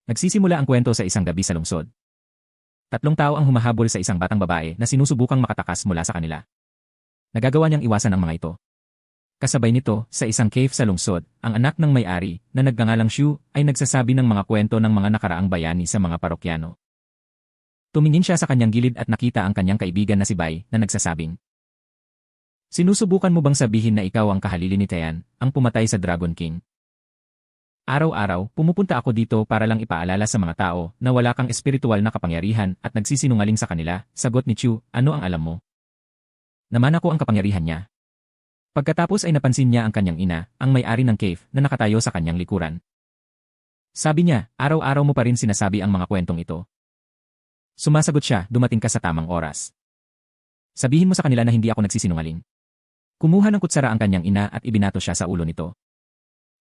Nagsisimula ang kwento sa isang gabi sa lungsod. Tatlong tao ang humahabol sa isang batang babae na sinusubukang makatakas mula sa kanila. Nagagawa niyang iwasan ang mga ito. Kasabay nito, sa isang cave sa lungsod, ang anak ng may-ari, na nagngangalang Shu, ay nagsasabi ng mga kwento ng mga nakaraang bayani sa mga parokyano. Tumingin siya sa kanyang gilid at nakita ang kanyang kaibigan na si Bai, na nagsasabing, "Sinusubukan mo bang sabihin na ikaw ang kahalili ni Tian, ang pumatay sa Dragon King? Araw-araw, pumupunta ako dito para lang ipaalala sa mga tao na wala kang espiritual na kapangyarihan at nagsisinungaling sa kanila." Sagot ni Chu, "Ano ang alam mo? Naman ako ang kapangyarihan niya." Pagkatapos ay napansin niya ang kanyang ina, ang may-ari ng cave, na nakatayo sa kanyang likuran. Sabi niya, "Araw-araw mo pa rin sinasabi ang mga kwentong ito." Sumasagot siya, "Dumating ka sa tamang oras. Sabihin mo sa kanila na hindi ako nagsisinungaling." Kumuha ng kutsara ang kanyang ina at ibinato siya sa ulo nito.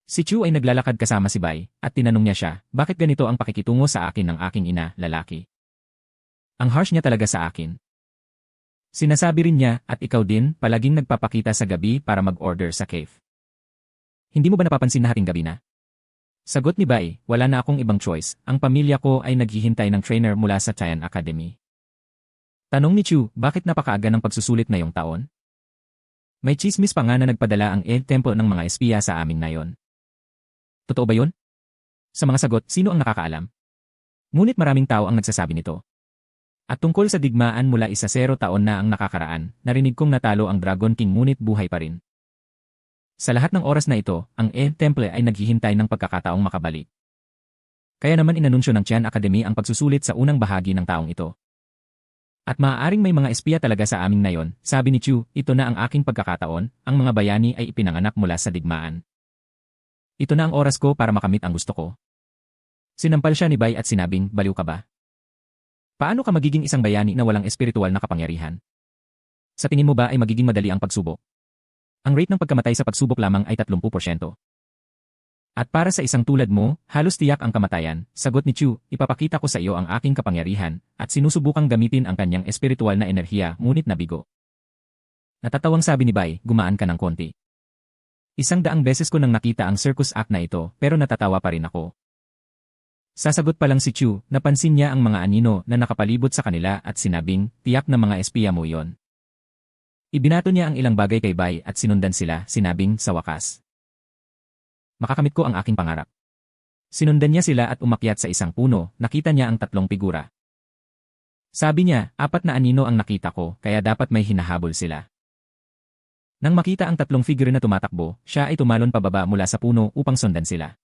Si Chu ay naglalakad kasama si Bai, at tinanong niya siya, "Bakit ganito ang pakikitungo sa akin ng aking ina, lalaki? Ang harsh niya talaga sa akin." Sinasabi rin niya, "At ikaw din, palaging nagpapakita sa gabi para mag-order sa cave. Hindi mo ba napapansin na hating gabi na?" Sagot ni Bai, "Wala na akong ibang choice, ang pamilya ko ay naghihintay ng trainer mula sa Tian Academy." Tanong ni Chu, "Bakit napakaaga ng pagsusulit ngayong taon? May chismis pa nga na nagpadala ang tempo ng mga espiya sa amin ngayon. Totoo ba yun?" Sa mga sagot, sino ang nakakaalam? Ngunit maraming tao ang nagsasabi nito. At tungkol sa digmaan mula 10 taon na ang nakakaraan, narinig kong natalo ang Dragon King ngunit buhay pa rin. Sa lahat ng oras na ito, ang Temple ay naghihintay ng pagkakataong makabalik. Kaya naman inanunsyo ng Tian Academy ang pagsusulit sa unang bahagi ng taong ito. At maaaring may mga espiya talaga sa amin ngayon, sabi ni Chu, "Ito na ang aking pagkakataon, ang mga bayani ay ipinanganak mula sa digmaan. Ito na ang oras ko para makamit ang gusto ko." Sinampal siya ni Bai at sinabing, "Baliw ka ba? Paano ka magiging isang bayani na walang espiritual na kapangyarihan? Sa tingin mo ba ay magiging madali ang pagsubok? Ang rate ng pagkamatay sa pagsubok lamang ay 30%. At para sa isang tulad mo, halos tiyak ang kamatayan." Sagot ni Chu, "Ipapakita ko sa iyo ang aking kapangyarihan," at sinusubukang gamitin ang kanyang espiritual na enerhiya ngunit nabigo. Natatawang sabi ni Bai, "Gumaan ka ng konti. 100 beses ko nang nakita ang circus act na ito pero natatawa pa rin ako." Sasagot pa lang si Chu, napansin niya ang mga anino na nakapalibot sa kanila at sinabing, "Tiyak na mga espiya mo iyon." Ibinato niya ang ilang bagay kay Bai at sinundan sila, sinabing, "Sa wakas, makakamit ko ang aking pangarap." Sinundan niya sila at umakyat sa isang puno, nakita niya ang 3 figura. Sabi niya, 4 na anino ang nakita ko, kaya dapat may hinahabol sila." Nang makita ang 3 figure na tumatakbo, siya ay tumalon pababa mula sa puno upang sundan sila.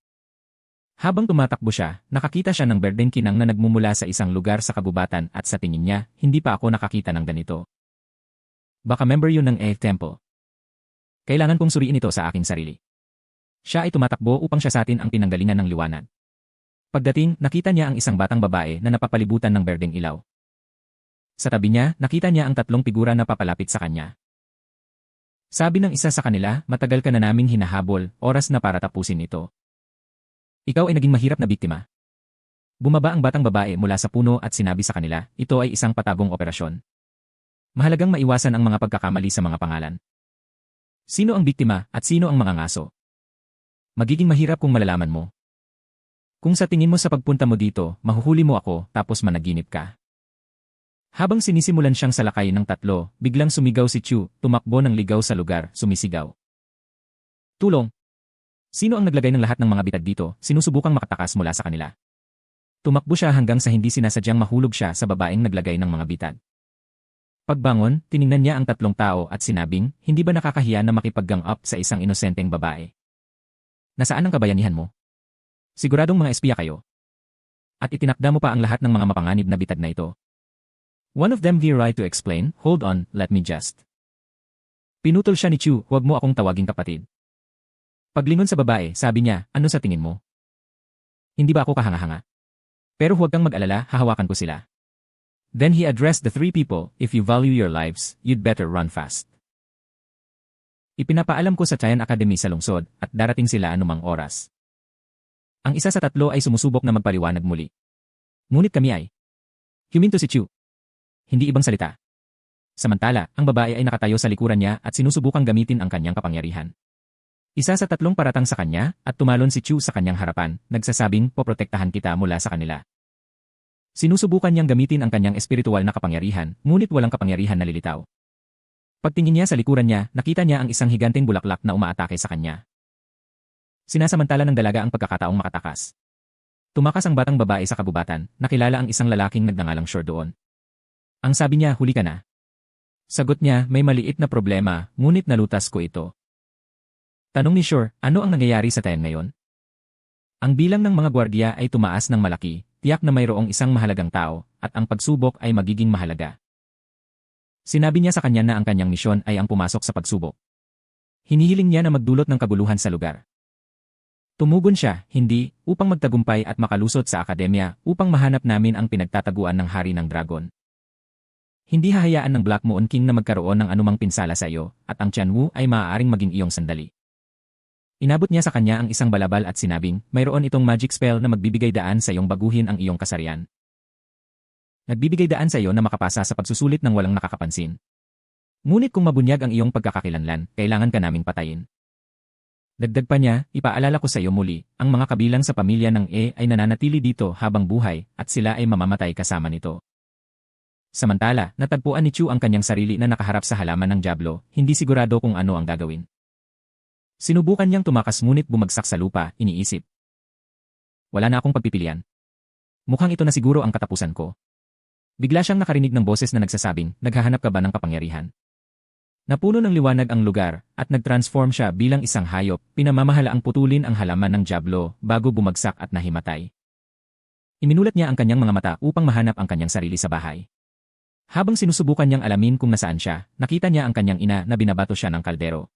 Habang tumatakbo siya, nakakita siya ng berdeng kinang na nagmumula sa isang lugar sa kabubatan at sa tingin niya, "Hindi pa ako nakakita ng ganito. Baka member yun ng Temple. Kailangan kong suriin ito sa aking sarili." Siya ay tumatakbo upang siyasatin ang pinanggalingan ng liwanag. Pagdating, nakita niya ang isang batang babae na napapalibutan ng berdeng ilaw. Sa tabi niya, nakita niya ang 3 figura na papalapit sa kanya. Sabi ng isa sa kanila, "Matagal ka na naming hinahabol, oras na para tapusin ito. Ikaw ay naging mahirap na biktima." Bumaba ang batang babae mula sa puno at sinabi sa kanila, "Ito ay isang patagong operasyon. Mahalagang maiwasan ang mga pagkakamali sa mga pangalan. Sino ang biktima at sino ang mga ngaso? Magiging mahirap kung malalaman mo. Kung sa tingin mo sa pagpunta mo dito, mahuhuli mo ako tapos managinip ka." Habang sinisimulan siyang salakay ng 3, biglang sumigaw si Chu, tumakbo ng ligaw sa lugar, sumisigaw, "Tulong! Sino ang naglagay ng lahat ng mga bitag dito?" Sinusubukang makatakas mula sa kanila. Tumakbo siya hanggang sa hindi sinasadyang mahulog siya sa babaeng naglagay ng mga bitag. Pagbangon, tiningnan niya ang 3 tao at sinabing, "Hindi ba nakakahiya na makipag-gang up sa isang inosenteng babae? Nasaan ang kabayanihan mo? Siguradong mga espiya kayo. At itinakda mo pa ang lahat ng mga mapanganib na bitag na ito." One of them veered right to explain, "Hold on, let me just." Pinutol siya ni Chu, "Huwag mo akong tawaging kapatid." Paglingon sa babae, sabi niya, "Ano sa tingin mo? Hindi ba ako kahanga-hanga? Pero huwag kang mag-alala, hahawakan ko sila." Then he addressed the 3 people, "If you value your lives, you'd better run fast. Ipinapaalam ko sa Tian Academy sa lungsod at darating sila anumang oras." Ang isa sa 3 ay sumusubok na magpaliwanag muli. "Ngunit kami ay..." Huminto si Chu. Hindi ibang salita. Samantala, ang babae ay nakatayo sa likuran niya at sinusubukang gamitin ang kanyang kapangyarihan. Isa sa tatlong paratang sa kanya at tumalon si Chu sa kanyang harapan, nagsasabing poprotektahan kita mula sa kanila. Sinusubukan niyang gamitin ang kanyang espiritual na kapangyarihan, ngunit walang kapangyarihan na lilitaw. Pagtingin niya sa likuran niya, nakita niya ang isang higanteng bulaklak na umaatake sa kanya. Sinasamantala ng dalaga ang pagkakataong makatakas. Tumakas ang batang babae sa kabubatan, nakilala ang isang lalaking nagngangalang Shore doon. Ang sabi niya, huli ka na. Sagot niya, may maliit na problema, ngunit nalutas ko ito. Tanong ni Shore, ano ang nangyayari sa tayan ngayon? Ang bilang ng mga gwardiya ay tumaas ng malaki, tiyak na mayroong isang mahalagang tao, at ang pagsubok ay magiging mahalaga. Sinabi niya sa kanya na ang kanyang misyon ay ang pumasok sa pagsubok. Hinihiling niya na magdulot ng kaguluhan sa lugar. Tumugon siya, hindi, upang magtagumpay at makalusot sa akademya, upang mahanap namin ang pinagtataguan ng hari ng dragon. Hindi hahayaan ng Black Moon King na magkaroon ng anumang pinsala sa iyo, at ang Tianwu ay maaaring maging iyong sandali. Inabot niya sa kanya ang isang balabal at sinabing, mayroon itong magic spell na magbibigay daan sa iyong baguhin ang iyong kasarian. Nagbibigay daan sa iyo na makapasa sa pagsusulit ng walang nakakapansin. Ngunit kung mabunyag ang iyong pagkakakilanlan, kailangan ka naming patayin. Dagdag pa niya, ipaalala ko sa iyo muli, ang mga kabilang sa pamilya ng E ay nananatili dito habang buhay at sila ay mamamatay kasama nito. Samantala, natagpuan ni Chu ang kanyang sarili na nakaharap sa halaman ng Diablo, hindi sigurado kung ano ang gagawin. Sinubukan niyang tumakas ngunit bumagsak sa lupa, iniisip. Wala na akong pagpipilian. Mukhang ito na siguro ang katapusan ko. Bigla siyang nakarinig ng boses na nagsasabing, naghahanap ka ba ng kapangyarihan? Napuno ng liwanag ang lugar, at nag-transform siya bilang isang hayop, pinamamahalaang putulin ang halaman ng Diablo bago bumagsak at nahimatay. Iminulat niya ang kanyang mga mata upang mahanap ang kanyang sarili sa bahay. Habang sinusubukan niyang alamin kung nasaan siya, nakita niya ang kanyang ina na binabato siya ng kaldero.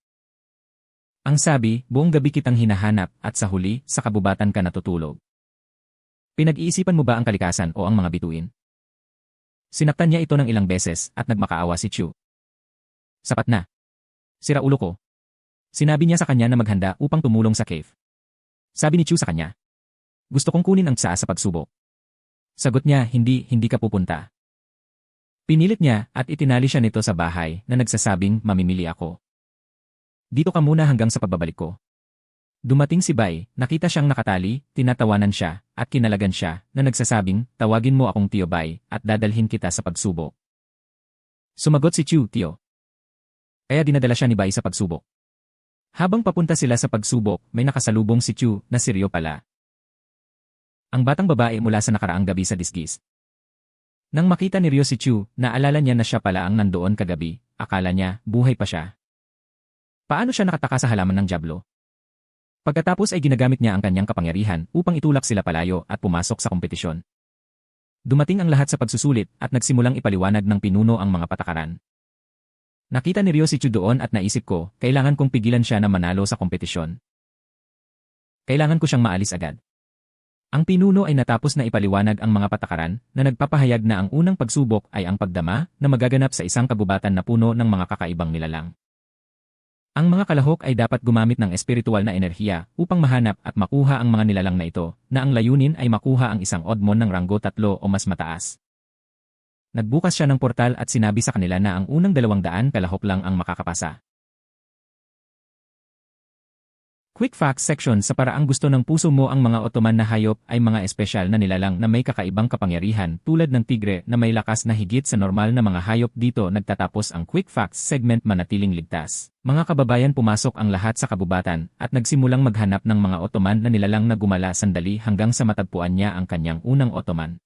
Ang sabi, buong gabi kitang hinahanap at sa huli, sa kabubatan ka natutulog. Pinag-iisipan mo ba ang kalikasan o ang mga bituin? Sinaktan niya ito ng ilang beses at nagmakaawa si Chu. Sapat na. Sira ulo ko. Sinabi niya sa kanya na maghanda upang tumulong sa cave. Sabi ni Chu sa kanya. Gusto kong kunin ang tsaa sa pagsubok. Sagot niya, hindi ka pupunta. Pinilit niya at itinali siya nito sa bahay na nagsasabing mamimili ako. Dito ka muna hanggang sa pagbabalik ko. Dumating si Bai, nakita siyang nakatali, tinatawanan siya, at kinalagan siya, na nagsasabing, tawagin mo akong Tio Bai, at dadalhin kita sa pagsubok. Sumagot si Chu, Tio. Kaya dinadala siya ni Bai sa pagsubok. Habang papunta sila sa pagsubok, may nakasalubong si Chu, na si Ryo pala. Ang batang babae mula sa nakaraang gabi sa disgis. Nang makita ni Ryo si Chu, naalala niya na siya pala ang nandoon kagabi, akala niya, buhay pa siya. Paano siya nakataka sa halaman ng Diablo? Pagkatapos ay ginagamit niya ang kanyang kapangyarihan upang itulak sila palayo at pumasok sa kompetisyon. Dumating ang lahat sa pagsusulit at nagsimulang ipaliwanag ng pinuno ang mga patakaran. Nakita ni Ryo si Chu doon at naisip ko, kailangan kong pigilan siya na manalo sa kompetisyon. Kailangan ko siyang maalis agad. Ang pinuno ay natapos na ipaliwanag ang mga patakaran na nagpapahayag na ang unang pagsubok ay ang pagdama na magaganap sa isang kagubatan na puno ng mga kakaibang nilalang. Ang mga kalahok ay dapat gumamit ng espiritual na enerhiya upang mahanap at makuha ang mga nilalang na ito, na ang layunin ay makuha ang isang odmon ng ranggo 3 o mas mataas. Nagbukas siya ng portal at sinabi sa kanila na ang unang 200 kalahok lang ang makakapasa. Quick Facts section sa paraang gusto ng puso mo. Ang mga Ottoman na hayop ay mga espesyal na nilalang na may kakaibang kapangyarihan tulad ng tigre na may lakas na higit sa normal na mga hayop. Dito nagtatapos ang Quick Facts segment. Manatiling ligtas. Mga kababayan, pumasok ang lahat sa kabubatan at nagsimulang maghanap ng mga Ottoman na nilalang na gumala sandali hanggang sa matagpuan niya ang kanyang unang Ottoman.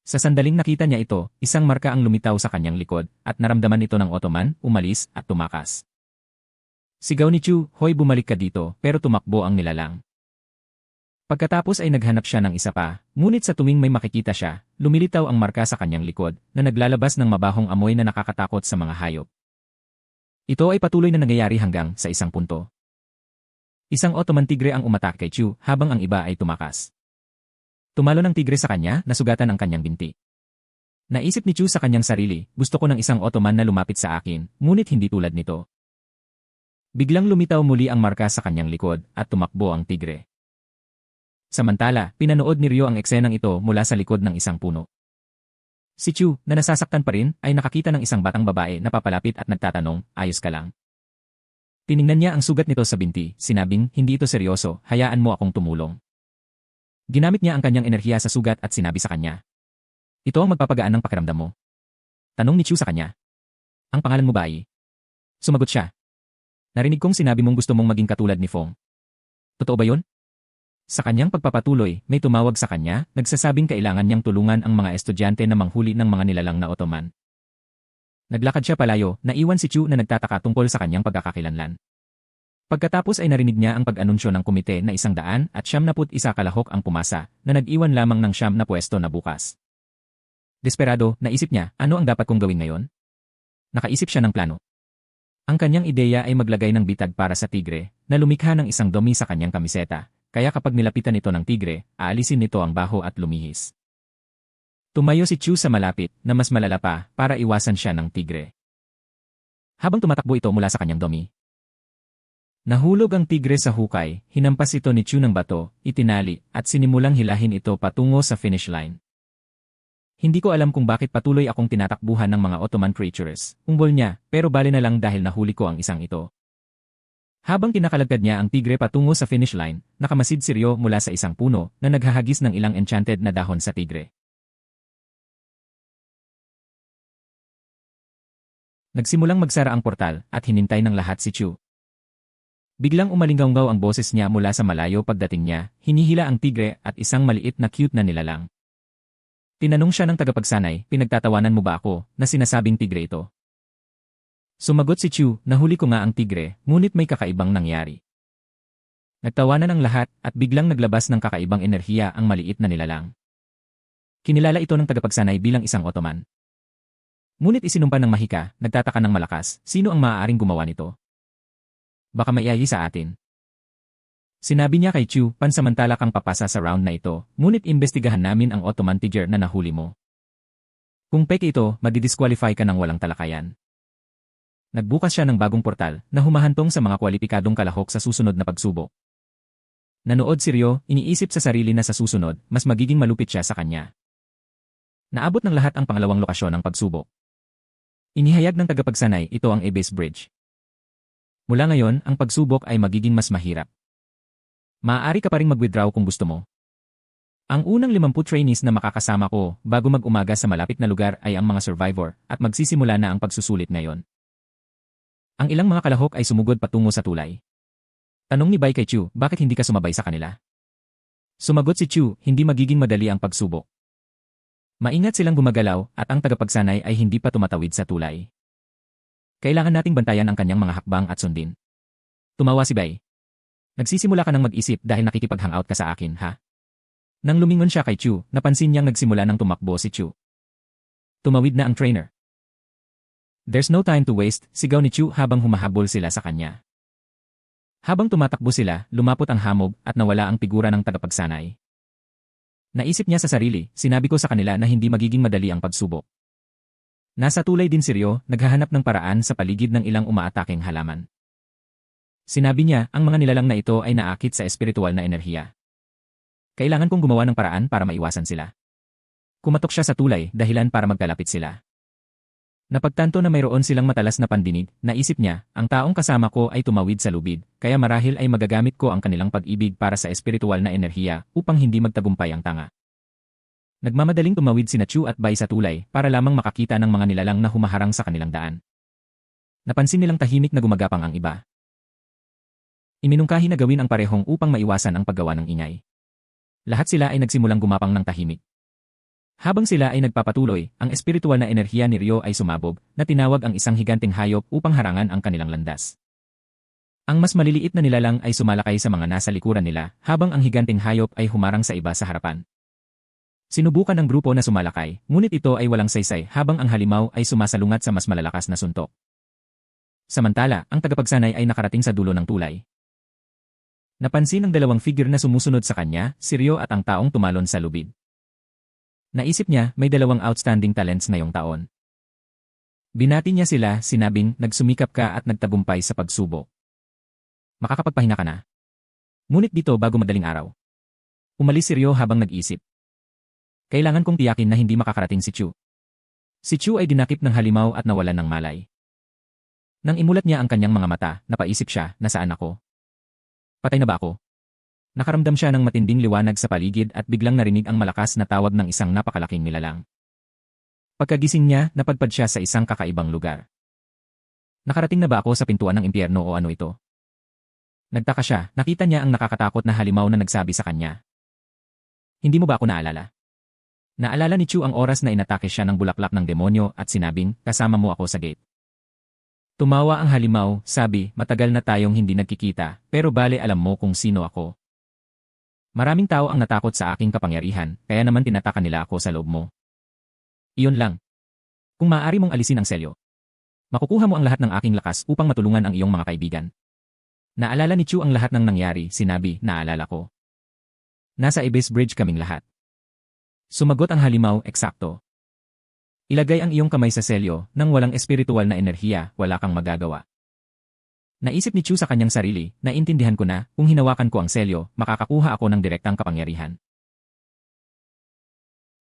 Sa sandaling nakita niya ito, isang marka ang lumitaw sa kanyang likod at naramdaman ito ng Ottoman, umalis at tumakas. Sigaw ni Chu, hoy, bumalik ka dito, pero tumakbo ang nilalang. Pagkatapos ay naghanap siya ng isa pa, ngunit sa tuwing may makikita siya, lumilitaw ang marka sa kanyang likod na naglalabas ng mabahong amoy na nakakatakot sa mga hayop. Ito ay patuloy na nangyayari hanggang sa isang punto. Isang Ottoman tigre ang umatake kay Chu habang ang iba ay tumakas. Tumalo ng tigre sa kanya, nasugatan ang kanyang binti. Naisip ni Chu sa kanyang sarili, gusto ko ng isang Ottoman na lumapit sa akin, ngunit hindi tulad nito. Biglang lumitaw muli ang marka sa kanyang likod at tumakbo ang tigre. Samantala, pinanood ni Ryo ang eksenang ito mula sa likod ng isang puno. Si Chu, na nasasaktan pa rin, ay nakakita ng isang batang babae na papalapit at nagtatanong, ayos ka lang? Tiningnan niya ang sugat nito sa binti, sinabing, hindi ito seryoso, hayaan mo akong tumulong. Ginamit niya ang kanyang enerhiya sa sugat at sinabi sa kanya. Ito ang magpapagaan ng pakiramdam mo. Tanong ni Chu sa kanya. Ang pangalan mo ba ay? Sumagot siya. Narinig kong sinabi mong gusto mong maging katulad ni Fong. Totoo ba yun? Sa kanyang pagpapatuloy, may tumawag sa kanya, nagsasabing kailangan niyang tulungan ang mga estudyante na manghuli ng mga nilalang na Ottoman. Naglakad siya palayo, naiwan si Chu na nagtataka tungkol sa kanyang pagkakakilanlan. Pagkatapos ay narinig niya ang pag-anunsyo ng komite na 100 at 71 kalahok ang pumasa, na nag-iwan lamang ng 9 na pwesto na bukas. Desperado, naisip niya, ano ang dapat kong gawin ngayon? Nakaisip siya ng plano. Ang kanyang ideya ay maglagay ng bitag para sa tigre, na lumikha ng isang dumi sa kanyang kamiseta, kaya kapag nilapitan ito ng tigre, aalisin nito ang baho at lumihis. Tumayo si Chu sa malapit, na mas malala pa, para iwasan siya ng tigre. Habang tumatakbo ito mula sa kanyang dumi, nahulog ang tigre sa hukay, hinampas ito ni Chu ng bato, itinali, at sinimulang hilahin ito patungo sa finish line. Hindi ko alam kung bakit patuloy akong tinatakbuhan ng mga Ottoman creatures, umbol niya, pero bali na lang dahil nahuli ko ang isang ito. Habang kinakalagad niya ang tigre patungo sa finish line, nakamasid si Ryo mula sa isang puno na naghahagis ng ilang enchanted na dahon sa tigre. Nagsimulang magsara ang portal at hinintay ng lahat si Chu. Biglang umalinggaw ang boses niya mula sa malayo pagdating niya, hinihila ang tigre at isang maliit na cute na nilalang. Tinanong siya ng tagapagsanay, pinagtatawanan mo ba ako, na sinasabing tigre ito? Sumagot si Chu, nahuli ko nga ang tigre, ngunit may kakaibang nangyari. Nagtawanan ang lahat at biglang naglabas ng kakaibang enerhiya ang maliit na nilalang. Kinilala ito ng tagapagsanay bilang isang Ottoman. Ngunit isinumpa ng mahika, nagtataka ng malakas, sino ang maaaring gumawa nito? Baka maiayi sa atin. Sinabi niya kay Chu, pansamantala kang papasa sa round na ito, ngunit imbestigahan namin ang Ottoman tiger na nahuli mo. Kung peke ito, madidisqualify ka ng walang talakayan. Nagbukas siya ng bagong portal na humahantong sa mga kwalipikadong kalahok sa susunod na pagsubok. Nanood si Ryo, iniisip sa sarili na sa susunod, mas magiging malupit siya sa kanya. Naabot ng lahat ang pangalawang lokasyon ng pagsubok. Inihayag ng tagapagsanay, ito ang Abyss Bridge. Mula ngayon, ang pagsubok ay magiging mas mahirap. Maaari ka pa ring mag-withdraw kung gusto mo. Ang unang 50 trainees na makakasama ko bago mag-umaga sa malapit na lugar ay ang mga survivor at magsisimula na ang pagsusulit ngayon. Ang ilang mga kalahok ay sumugod patungo sa tulay. Tanong ni Bai kay Chu, bakit hindi ka sumabay sa kanila? Sumagot si Chu, hindi magiging madali ang pagsubok. Maingat silang gumagalaw at ang tagapagsanay ay hindi pa tumatawid sa tulay. Kailangan nating bantayan ang kanyang mga hakbang at sundin. Tumawa si Bai. Nagsisimula ka ng mag-isip dahil nakikipag-hangout ka sa akin, ha? Nang lumingon siya kay Chu, napansin niyang nagsimula ng tumakbo si Chu. Tumawid na ang trainer. There's no time to waste, sigaw ni Chu habang humahabol sila sa kanya. Habang tumatakbo sila, lumapot ang hamog at nawala ang figura ng tagapagsanay. Naisip niya sa sarili, sinabi ko sa kanila na hindi magiging madali ang pagsubok. Nasa tulay din si Ryo, naghahanap ng paraan sa paligid ng ilang umaataking halaman. Sinabi niya, ang mga nilalang na ito ay naakit sa espiritual na enerhiya. Kailangan kong gumawa ng paraan para maiwasan sila. Kumatok siya sa tulay, dahilan para magkalapit sila. Napagtanto na mayroon silang matalas na pandinig, naisip niya, ang taong kasama ko ay tumawid sa lubid, kaya marahil ay magagamit ko ang kanilang pag-ibig para sa espiritual na enerhiya upang hindi magtagumpay ang tanga. Nagmamadaling tumawid sina Chu at Bai sa tulay para lamang makakita ng mga nilalang na humaharang sa kanilang daan. Napansin nilang tahimik na gumagapang ang iba. Iminungkahi na gawin ang parehong upang maiwasan ang paggawa ng ingay. Lahat sila ay nagsimulang gumapang ng tahimik. Habang sila ay nagpapatuloy, ang espiritual na enerhiya ni Ryo ay sumabog, na tinawag ang isang higanteng hayop upang harangan ang kanilang landas. Ang mas maliliit na nilalang ay sumalakay sa mga nasa likuran nila, habang ang higanteng hayop ay humarang sa iba sa harapan. Sinubukan ng grupo na sumalakay, ngunit ito ay walang saysay habang ang halimaw ay sumasalungat sa mas malalakas na suntok. Samantala, ang tagapagsanay ay nakarating sa dulo ng tulay. Napansin ng dalawang figure na sumusunod sa kanya, si Ryo at ang taong tumalon sa lubid. Naisip niya, may dalawang outstanding talents ngayong taon. Binati niya sila, sinabing, nagsumikap ka at nagtagumpay sa pagsubok. Makakapagpahinga ka na. Ngunit dito bago madaling araw. Umalis si Ryo habang nag-isip. Kailangan kong tiyakin na hindi makakarating si Chu. Si Chu ay dinakip ng halimaw at nawalan ng malay. Nang imulat niya ang kanyang mga mata, napaisip siya, nasaan ako? Patay na ba ako? Nakaramdam siya ng matinding liwanag sa paligid at biglang narinig ang malakas na tawag ng isang napakalaking nilalang. Pagkagising niya, napadpad siya sa isang kakaibang lugar. Nakarating na ba ako sa pintuan ng impyerno o ano ito? Nagtaka siya, nakita niya ang nakakatakot na halimaw na nagsabi sa kanya. Hindi mo ba ako naalala? Naalala ni Chu ang oras na inatake siya ng bulaklak ng demonyo at sinabing, kasama mo ako sa gate. Tumawa ang halimaw, sabi, matagal na tayong hindi nagkikita, pero bale alam mo kung sino ako. Maraming tao ang natakot sa aking kapangyarihan, kaya naman tinataka nila ako sa loob mo. Iyon lang. Kung maaari mong alisin ang selyo, makukuha mo ang lahat ng aking lakas upang matulungan ang iyong mga kaibigan. Naalala ni Chu ang lahat ng nangyari, sinabi, naalala ko. Nasa Ibis Bridge kaming lahat. Sumagot ang halimaw, eksakto. Ilagay ang iyong kamay sa selyo, nang walang espiritual na enerhiya, wala kang magagawa. Naisip ni Chu sa kanyang sarili, naintindihan ko na, kung hinawakan ko ang selyo, makakakuha ako ng direktang kapangyarihan.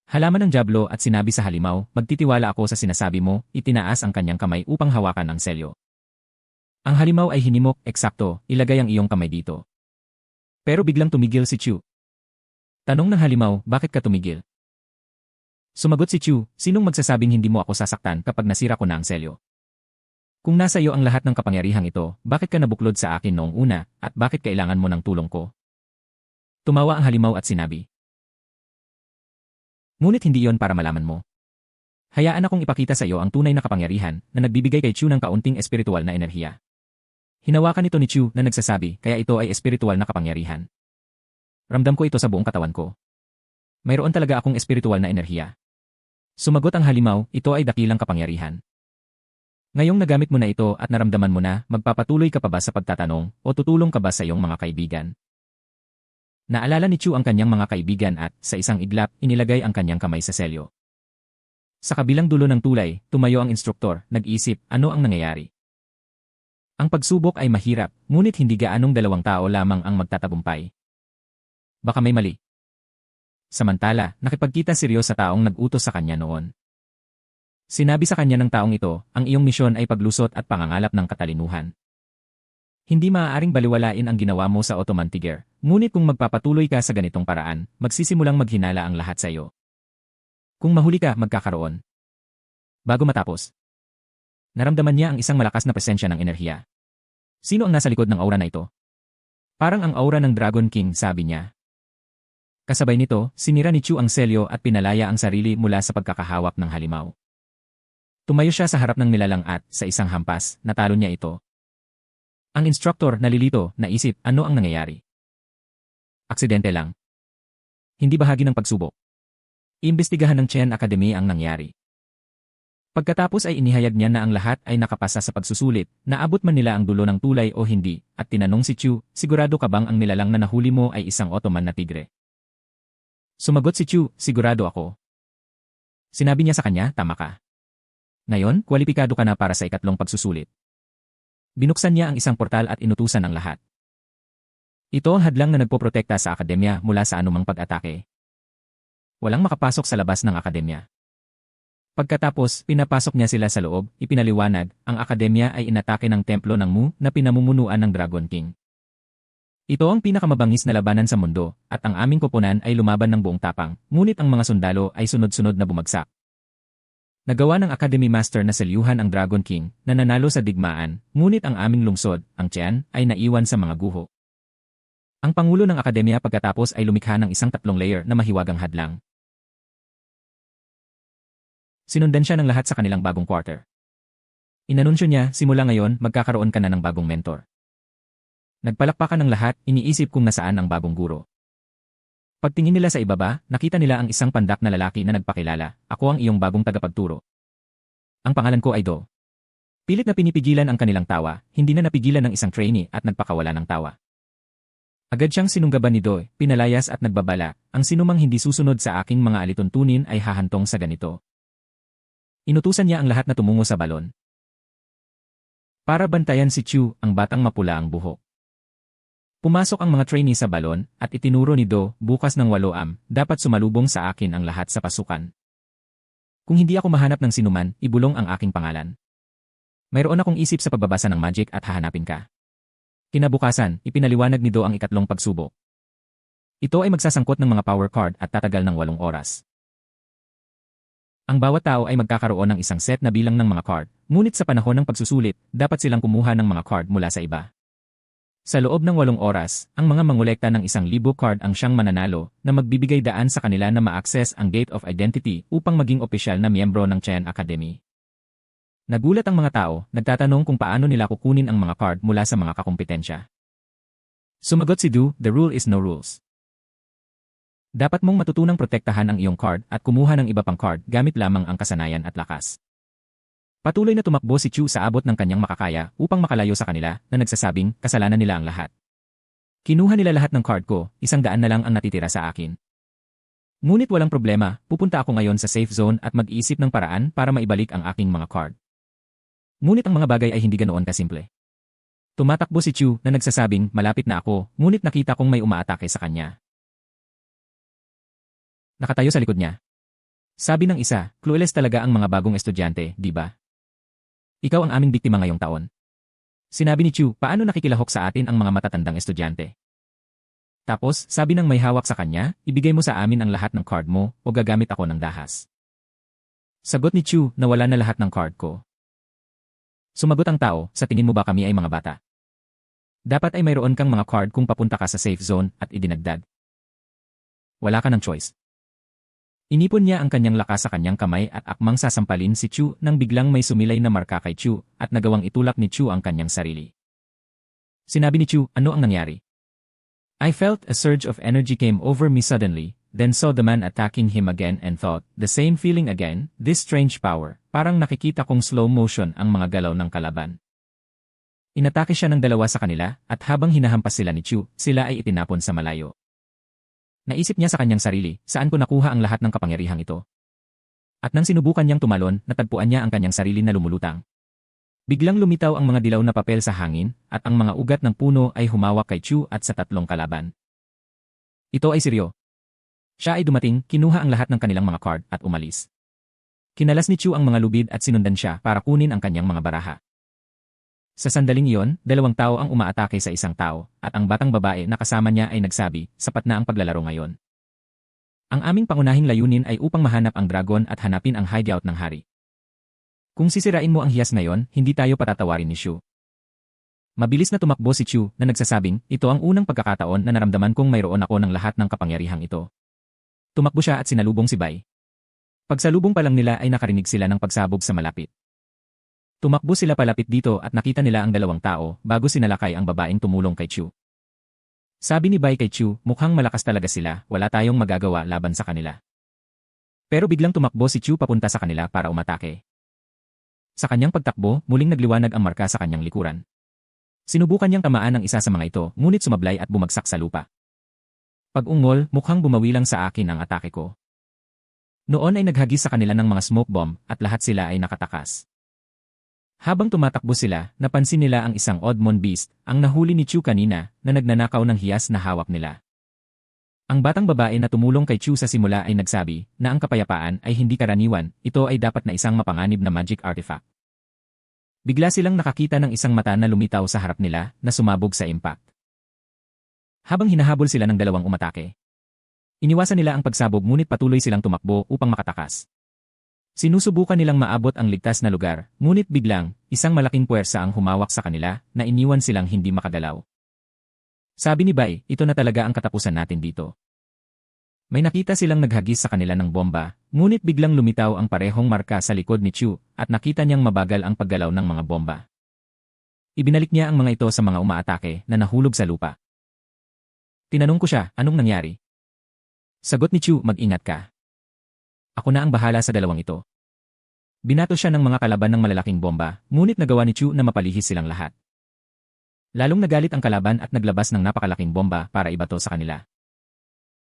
Halaman ng Diablo at sinabi sa halimaw, magtitiwala ako sa sinasabi mo, itinaas ang kanyang kamay upang hawakan ang selyo. Ang halimaw ay hinimok, eksakto, ilagay ang iyong kamay dito. Pero biglang tumigil si Chu. Tanong ng halimaw, bakit ka tumigil? Sumagot si Chu, sinong magsasabing hindi mo ako sasaktan kapag nasira ko na ang selyo? Kung nasa iyo ang lahat ng kapangyarihang ito, bakit ka nabuklod sa akin noong una, at bakit kailangan mo ng tulong ko? Tumawa ang halimaw at sinabi. Ngunit hindi iyon para malaman mo. Hayaan akong ipakita sa iyo ang tunay na kapangyarihan na nagbibigay kay Chu ng kaunting espiritual na enerhiya. Hinawakan ito ni Chu na nagsasabi, kaya ito ay espiritual na kapangyarihan. Ramdam ko ito sa buong katawan ko. Mayroon talaga akong espiritual na enerhiya. Sumagot ang halimaw, ito ay dakilang kapangyarihan. Ngayong nagamit mo na ito at naramdaman mo na, magpapatuloy ka pa ba sa pagtatanong o tutulong ka ba sa iyong mga kaibigan? Naalala ni Chu ang kanyang mga kaibigan at, sa isang iglap, inilagay ang kanyang kamay sa selyo. Sa kabilang dulo ng tulay, tumayo ang instruktor, nag-isip, ano ang nangyayari? Ang pagsubok ay mahirap, ngunit hindi gaanong dalawang tao lamang ang magtatagumpay. Baka may mali. Samantala, nakipagkita si Ryo sa taong nag-utos sa kanya noon. Sinabi sa kanya ng taong ito, ang iyong misyon ay paglusot at pangangalap ng katalinuhan. Hindi maaaring baliwalain ang ginawa mo sa Ottoman Tiger, ngunit kung magpapatuloy ka sa ganitong paraan, magsisimulang maghinala ang lahat sa iyo. Kung mahuli ka, magkakaroon. Bago matapos, naramdaman niya ang isang malakas na presensya ng enerhiya. Sino ang nasa likod ng aura na ito? Parang ang aura ng Dragon King, sabi niya. Kasabay nito, sinira ni Chu ang selyo at pinalaya ang sarili mula sa pagkakahawak ng halimaw. Tumayo siya sa harap ng nilalang at, sa isang hampas, natalo niya ito. Ang instruktor, nalilito, naisip, ano ang nangyayari? Aksidente lang. Hindi bahagi ng pagsubok. Iimbestigahan ng Chen Academy ang nangyari. Pagkatapos ay inihayag niya na ang lahat ay nakapasa sa pagsusulit, naabot man nila ang dulo ng tulay o hindi, at tinanong si Chu, sigurado ka bang ang nilalang na nahuli mo ay isang Ottoman na tigre? Sumagot si Chu, sigurado ako. Sinabi niya sa kanya, tama ka. Ngayon, kwalipikado ka na para sa ikatlong pagsusulit. Binuksan niya ang isang portal at inutusan ang lahat. Ito ang hadlang na nagpoprotekta sa akademya mula sa anumang pag-atake. Walang makapasok sa labas ng akademya. Pagkatapos, pinapasok niya sila sa loob, ipinaliwanag, ang akademya ay inatake ng templo ng Mu na pinamumunuan ng Dragon King. Ito ang pinakamabangis na labanan sa mundo, at ang aming koponan ay lumaban ng buong tapang, ngunit ang mga sundalo ay sunod-sunod na bumagsak. Nagawa ng Academy Master na selyuhan ang Dragon King, na nanalo sa digmaan, ngunit ang aming lungsod, ang Qian, ay naiwan sa mga guho. Ang Pangulo ng Akademya pagkatapos ay lumikha ng isang 3-layer na mahiwagang hadlang. Sinundan siya ng lahat sa kanilang bagong quarter. Inanunsyo niya, simula ngayon, magkakaroon ka na ng bagong mentor. Nagpalakpakan ng lahat, iniisip kung nasaan ang bagong guro. Pagtingin nila sa ibaba, nakita nila ang isang pandak na lalaki na nagpakilala, ako ang iyong bagong tagapagturo. Ang pangalan ko ay Do. Pilit na pinipigilan ang kanilang tawa, hindi na napigilan ng isang trainee at nagpakawala ng tawa. Agad siyang sinunggaban ni Do, pinalayas at nagbabala, ang sinumang hindi susunod sa aking mga alituntunin ay hahantong sa ganito. Inutusan niya ang lahat na tumungo sa balon. Para bantayan si Chu, ang batang mapula ang buhok. Pumasok ang mga trainee sa balon at itinuro ni Do, bukas ng 8 am, dapat sumalubong sa akin ang lahat sa pasukan. Kung hindi ako mahanap ng sinuman, ibulong ang aking pangalan. Mayroon akong isip sa pagbabasa ng magic at hahanapin ka. Kinabukasan, ipinaliwanag ni Do ang ikatlong pagsubok. Ito ay magsasangkot ng mga power card at tatagal ng 8 oras. Ang bawat tao ay magkakaroon ng isang set na bilang ng mga card, ngunit sa panahon ng pagsusulit, dapat silang kumuha ng mga card mula sa iba. Sa loob ng 8 oras, ang mga mangolekta ng 1,000 card ang siyang mananalo na magbibigay daan sa kanila na ma-access ang Gate of Identity upang maging opisyal na miyembro ng Chen Academy. Nagulat ang mga tao, nagtatanong kung paano nila kukunin ang mga card mula sa mga kakumpetensya. Sumagot si Du, the rule is no rules. Dapat mong matutunang protektahan ang iyong card at kumuha ng iba pang card gamit lamang ang kasanayan at lakas. Patuloy na tumakbo si Chu sa abot ng kanyang makakaya upang makalayo sa kanila na nagsasabing kasalanan nila ang lahat. Kinuha nila lahat ng card ko, 100 na lang ang natitira sa akin. Ngunit walang problema, pupunta ako ngayon sa safe zone at mag-iisip ng paraan para maibalik ang aking mga card. Ngunit ang mga bagay ay hindi ganoon kasimple. Tumatakbo si Chu na nagsasabing malapit na ako, ngunit nakita kong may umaatake sa kanya. Nakatayo sa likod niya. Sabi ng isa, clueless talaga ang mga bagong estudyante, di ba? Ikaw ang aming biktima ngayong taon. Sinabi ni Chu, paano nakikilahok sa atin ang mga matatandang estudyante? Tapos, sabi ng may hawak sa kanya, ibigay mo sa amin ang lahat ng card mo o gagamit ako ng dahas. Sagot ni Chu, nawala na lahat ng card ko. Sumagot ang tao, sa tingin mo ba kami ay mga bata? Dapat ay mayroon kang mga card kung papunta ka sa safe zone at idinagdag. Wala ka ng choice. Inipon niya ang kanyang lakas sa kanyang kamay at akmang sasampalin si Chu nang biglang may sumilay na marka kay Chu at nagawang itulak ni Chu ang kanyang sarili. Sinabi ni Chu, ano ang nangyari? I felt a surge of energy came over me suddenly, then saw the man attacking him again and thought, the same feeling again, this strange power, parang nakikita kong slow motion ang mga galaw ng kalaban. Inatake siya ng dalawa sa kanila at habang hinahampas sila ni Chu, sila ay itinapon sa malayo. Naisip niya sa kanyang sarili, saan ko nakuha ang lahat ng kapangyarihang ito? At nang sinubukan niyang tumalon, natagpuan niya ang kanyang sarili na lumulutang. Biglang lumitaw ang mga dilaw na papel sa hangin, at ang mga ugat ng puno ay humawak kay Chu at sa 3 kalaban. Ito ay si Ryo. Siya ay dumating, kinuha ang lahat ng kanilang mga card at umalis. Kinalas ni Chu ang mga lubid at sinundan siya para kunin ang kanyang mga baraha. Sa sandaling iyon, 2 tao ang umaatake sa 1 tao, at ang batang babae na kasama niya ay nagsabi, sapat na ang paglalaro ngayon. Ang aming pangunahing layunin ay upang mahanap ang dragon at hanapin ang hideout ng hari. Kung sisirain mo ang hiyas ngayon, hindi tayo patatawarin ni Shu. Mabilis na tumakbo si Chu na nagsasabing, ito ang unang pagkakataon na naramdaman kong mayroon ako ng lahat ng kapangyarihang ito. Tumakbo siya at sinalubong si Bai. Pagsalubong pa lang nila ay nakarinig sila ng pagsabog sa malapit. Tumakbo sila palapit dito at nakita nila ang 2 tao bago sinalakay ang babaeng tumulong kay Chu. Sabi ni Bai kay Chu, mukhang malakas talaga sila, wala tayong magagawa laban sa kanila. Pero biglang tumakbo si Chu papunta sa kanila para umatake. Sa kanyang pagtakbo, muling nagliwanag ang marka sa kanyang likuran. Sinubukan niyang tamaan ang isa sa mga ito, ngunit sumablay at bumagsak sa lupa. Pag-ungol, mukhang bumawi lang sa akin ang atake ko. Noon ay naghagis sa kanila ng mga smoke bomb at lahat sila ay nakatakas. Habang tumatakbo sila, napansin nila ang isang Oddmon beast, ang nahuli ni Chu kanina, na nagnanakaw ng hiyas na hawak nila. Ang batang babae na tumulong kay Chu sa simula ay nagsabi na ang kapayapaan ay hindi karaniwan, ito ay dapat na isang mapanganib na magic artifact. Bigla silang nakakita ng isang mata na lumitaw sa harap nila na sumabog sa impact. Habang hinahabol sila ng 2 umatake, iniwasan nila ang pagsabog ngunit patuloy silang tumakbo upang makatakas. Sinusubukan nilang maabot ang ligtas na lugar, ngunit biglang, isang malaking puwersa ang humawak sa kanila na iniwan silang hindi makagalaw. Sabi ni Bai, ito na talaga ang katapusan natin dito. May nakita silang naghagis sa kanila ng bomba, ngunit biglang lumitaw ang parehong marka sa likod ni Chu at nakita niyang mabagal ang paggalaw ng mga bomba. Ibinalik niya ang mga ito sa mga umaatake na nahulog sa lupa. Tinanong ko siya, anong nangyari? Sagot ni Chu, mag-ingat ka. Ako na ang bahala sa 2 ito. Binato siya ng mga kalaban ng malalaking bomba, ngunit nagawa ni Chu na mapalihis silang lahat. Lalong nagalit ang kalaban at naglabas ng napakalaking bomba para ibato sa kanila.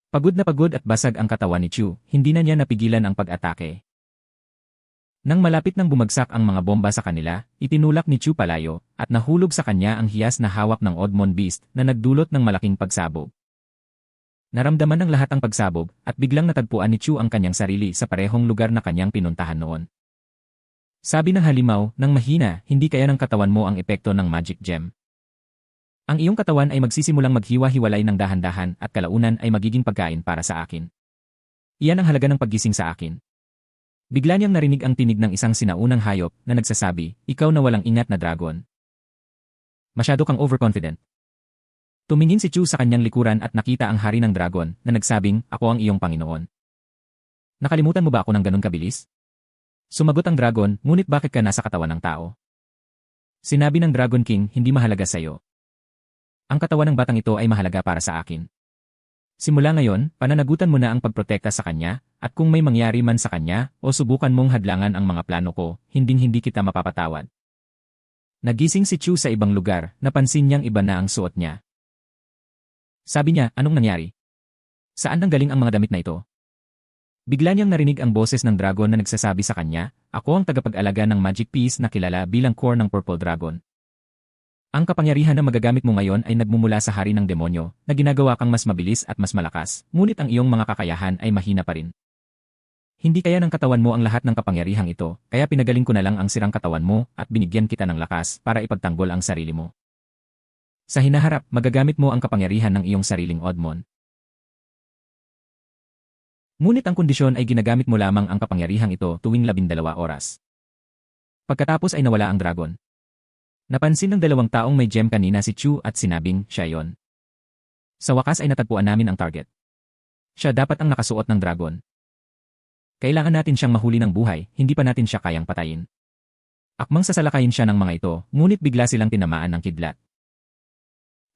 Pagod na pagod at basag ang katawan ni Chu, hindi na niya napigilan ang pag-atake. Nang malapit nang bumagsak ang mga bomba sa kanila, itinulak ni Chu palayo, at nahulog sa kanya ang hiyas na hawak ng Oddmon beast na nagdulot ng malaking pagsabog. Naramdaman ng lahat ang pagsabog at biglang natagpuan ni Chu ang kanyang sarili sa parehong lugar na kanyang pinuntahan noon. Sabi ng halimaw, nang mahina, hindi kaya ng katawan mo ang epekto ng magic gem. Ang iyong katawan ay magsisimulang maghiwa-hiwalay ng dahan-dahan at kalaunan ay magiging pagkain para sa akin. Iyan ang halaga ng paggising sa akin. Bigla niyang narinig ang tinig ng isang sinaunang hayop na nagsasabi, ikaw na walang ingat na dragon. Masyado kang overconfident. Tumingin si Chu sa kanyang likuran at nakita ang hari ng dragon na nagsabing, ako ang iyong Panginoon. Nakalimutan mo ba ako ng ganun kabilis? Sumagot ang dragon, ngunit bakit ka nasa katawan ng tao? Sinabi ng Dragon King, hindi mahalaga sa iyo. Ang katawan ng batang ito ay mahalaga para sa akin. Simula ngayon, pananagutan mo na ang pagprotekta sa kanya, at kung may mangyari man sa kanya, o subukan mong hadlangan ang mga plano ko, hinding-hindi kita mapapatawad. Nagising si Chu sa ibang lugar, napansin niyang iba na ang suot niya. Sabi niya, anong nangyari? Saan nanggaling ang mga damit na ito? Bigla niyang narinig ang boses ng dragon na nagsasabi sa kanya, ako ang tagapag-alaga ng magic piece na kilala bilang core ng Purple Dragon. Ang kapangyarihan na magagamit mo ngayon ay nagmumula sa hari ng demonyo, na ginagawa kang mas mabilis at mas malakas, ngunit ang iyong mga kakayahan ay mahina pa rin. Hindi kaya ng katawan mo ang lahat ng kapangyarihang ito, kaya pinagaling ko na lang ang sirang katawan mo at binigyan kita ng lakas para ipagtanggol ang sarili mo. Sa hinaharap, magagamit mo ang kapangyarihan ng iyong sariling Odmon. Ngunit ang kondisyon ay ginagamit mo lamang ang kapangyarihang ito tuwing 12 oras. Pagkatapos ay nawala ang dragon. Napansin ng dalawang taong may gem kanina si Chu at sinabing, siya yon. Sa wakas ay natagpuan namin ang target. Siya dapat ang nakasuot ng dragon. Kailangan natin siyang mahuli ng buhay, hindi pa natin siya kayang patayin. Akmang sasalakayin siya ng mga ito, ngunit bigla silang tinamaan ng kidlat.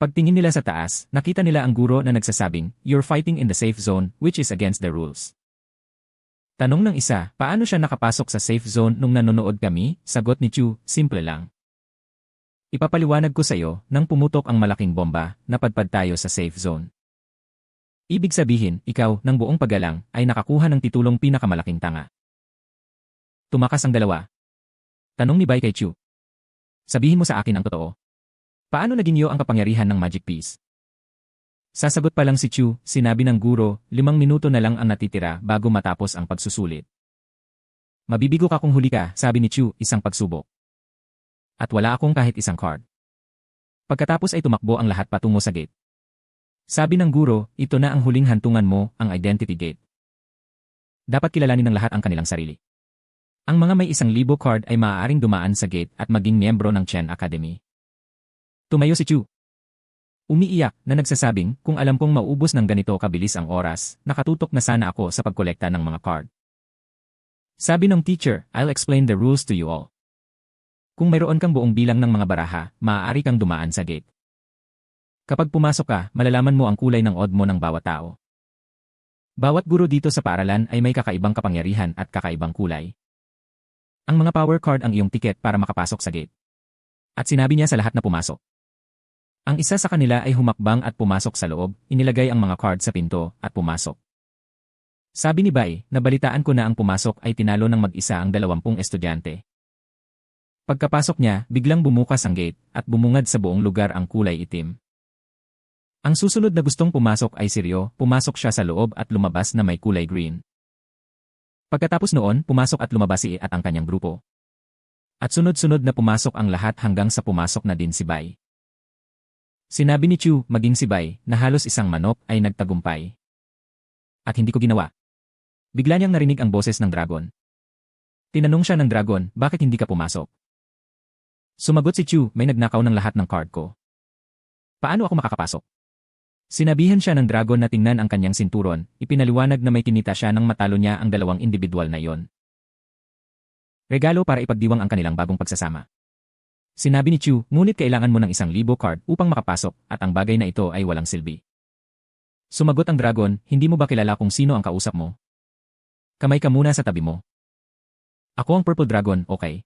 Pagtingin nila sa taas, nakita nila ang guro na nagsasabing, you're fighting in the safe zone, which is against the rules. Tanong ng isa, paano siya nakapasok sa safe zone nung nanonood kami? Sagot ni Chu, simple lang. Ipapaliwanag ko sa iyo, nang pumutok ang malaking bomba, napadpad tayo sa safe zone. Ibig sabihin, ikaw, ng buong paggalang, ay nakakuha ng titulong pinakamalaking tanga. Tumakas ang dalawa. Tanong ni Bai kay Chu. Sabihin mo sa akin ang totoo. Paano naging iyo ang kapangyarihan ng magic piece? Sasagot pa lang si Chu, sinabi ng guro, 5 minuto na lang ang natitira bago matapos ang pagsusulit. Mabibigo ka kung huli ka, sabi ni Chu, isang pagsubok. At wala akong kahit isang card. Pagkatapos ay tumakbo ang lahat patungo sa gate. Sabi ng guro, ito na ang huling hantungan mo, ang identity gate. Dapat kilalanin ng lahat ang kanilang sarili. Ang mga may 1,000 card ay maaaring dumaan sa gate at maging miyembro ng Chen Academy. Tumayo si Chu. Umiiyak na nagsasabing, kung alam kong maubos ng ganito kabilis ang oras, nakatutok na sana ako sa pagkolekta ng mga card. Sabi ng teacher, I'll explain the rules to you all. Kung mayroon kang buong bilang ng mga baraha, maaari kang dumaan sa gate. Kapag pumasok ka, malalaman mo ang kulay ng odd mo ng bawat tao. Bawat guro dito sa paaralan ay may kakaibang kapangyarihan at kakaibang kulay. Ang mga power card ang iyong tiket para makapasok sa gate. At sinabi niya sa lahat na pumasok. Ang isa sa kanila ay humakbang at pumasok sa loob, inilagay ang mga card sa pinto, at pumasok. Sabi ni Bai, nabalitaan ko na ang pumasok ay tinalo ng mag-isa ang 20 estudyante. Pagkapasok niya, biglang bumukas ang gate, at bumungad sa buong lugar ang kulay itim. Ang susunod na gustong pumasok ay si Ryo, pumasok siya sa loob at lumabas na may kulay green. Pagkatapos noon, pumasok at lumabas si at ang kanyang grupo. At sunod-sunod na pumasok ang lahat hanggang sa pumasok na din si Bai. Sinabi ni Chu, maging si Bai, na halos isang manok ay nagtagumpay. At hindi ko ginawa. Bigla niyang narinig ang boses ng dragon. Tinanong siya ng dragon, bakit hindi ka pumasok? Sumagot si Chu, may nagnakaw ng lahat ng card ko. Paano ako makakapasok? Sinabihan siya ng dragon na tingnan ang kanyang sinturon, ipinaliwanag na may kinita siya nang matalo niya ang 2 individual na iyon. Regalo para ipagdiwang ang kanilang bagong pagsasama. Sinabi ni Chu, ngunit kailangan mo ng 1,000 card upang makapasok at ang bagay na ito ay walang silbi. Sumagot ang dragon, hindi mo ba kilala kung sino ang kausap mo? Kamay ka muna sa tabi mo. Ako ang Purple Dragon, okay?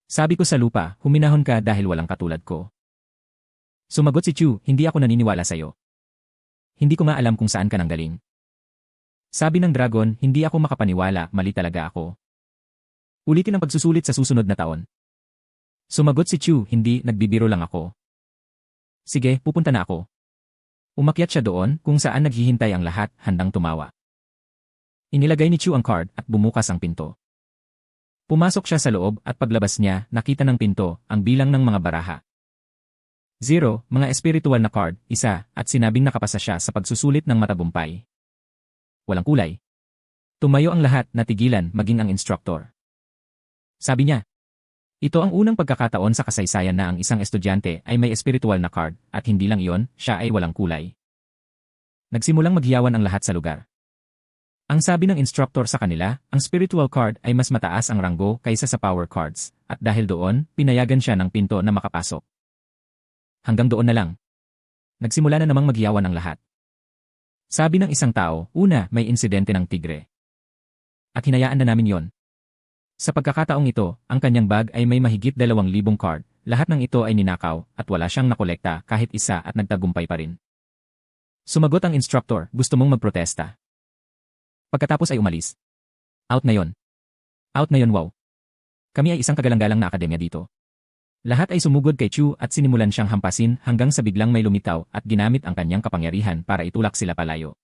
Sabi ko sa lupa, huminahon ka dahil walang katulad ko. Sumagot si Chu, hindi ako naniniwala sa'yo. Hindi ko nga alam kung saan ka nanggaling. Sabi ng dragon, hindi ako makapaniwala, mali talaga ako. Ulitin ang pagsusulit sa susunod na taon. Sumagot si Chu, hindi, nagbibiro lang ako. Sige, pupunta na ako. Umakyat siya doon, kung saan naghihintay ang lahat, handang tumawa. Inilagay ni Chu ang card at bumukas ang pinto. Pumasok siya sa loob at paglabas niya, nakita ng pinto ang bilang ng mga baraha. 0, mga espiritual na card, 1, at sinabing nakapasa siya sa pagsusulit ng matagumpay. Walang kulay. Tumayo ang lahat, natigilan, maging ang instructor. Sabi niya, ito ang unang pagkakataon sa kasaysayan na ang isang estudyante ay may espiritual na card, at hindi lang iyon, siya ay walang kulay. Nagsimulang maghiyawan ang lahat sa lugar. Ang sabi ng instructor sa kanila, ang spiritual card ay mas mataas ang ranggo kaysa sa power cards, at dahil doon, pinayagan siya ng pinto na makapasok. Hanggang doon na lang. Nagsimula na namang maghiyawan ang lahat. Sabi ng isang tao, una, may insidente ng tigre. At hinayaan na namin yon. Sa pagkakataong ito, ang kanyang bag ay may mahigit 2,000 card, lahat ng ito ay ninakaw, at wala siyang nakolekta kahit isa at nagtagumpay pa rin. Sumagot ang instructor, gusto mong magprotesta. Pagkatapos ay umalis. Out na yon. Out na yon, wow. Kami ay isang kagalang-galang na akademya dito. Lahat ay sumugod kay Chu at sinimulan siyang hampasin hanggang sa biglang may lumitaw at ginamit ang kanyang kapangyarihan para itulak sila palayo.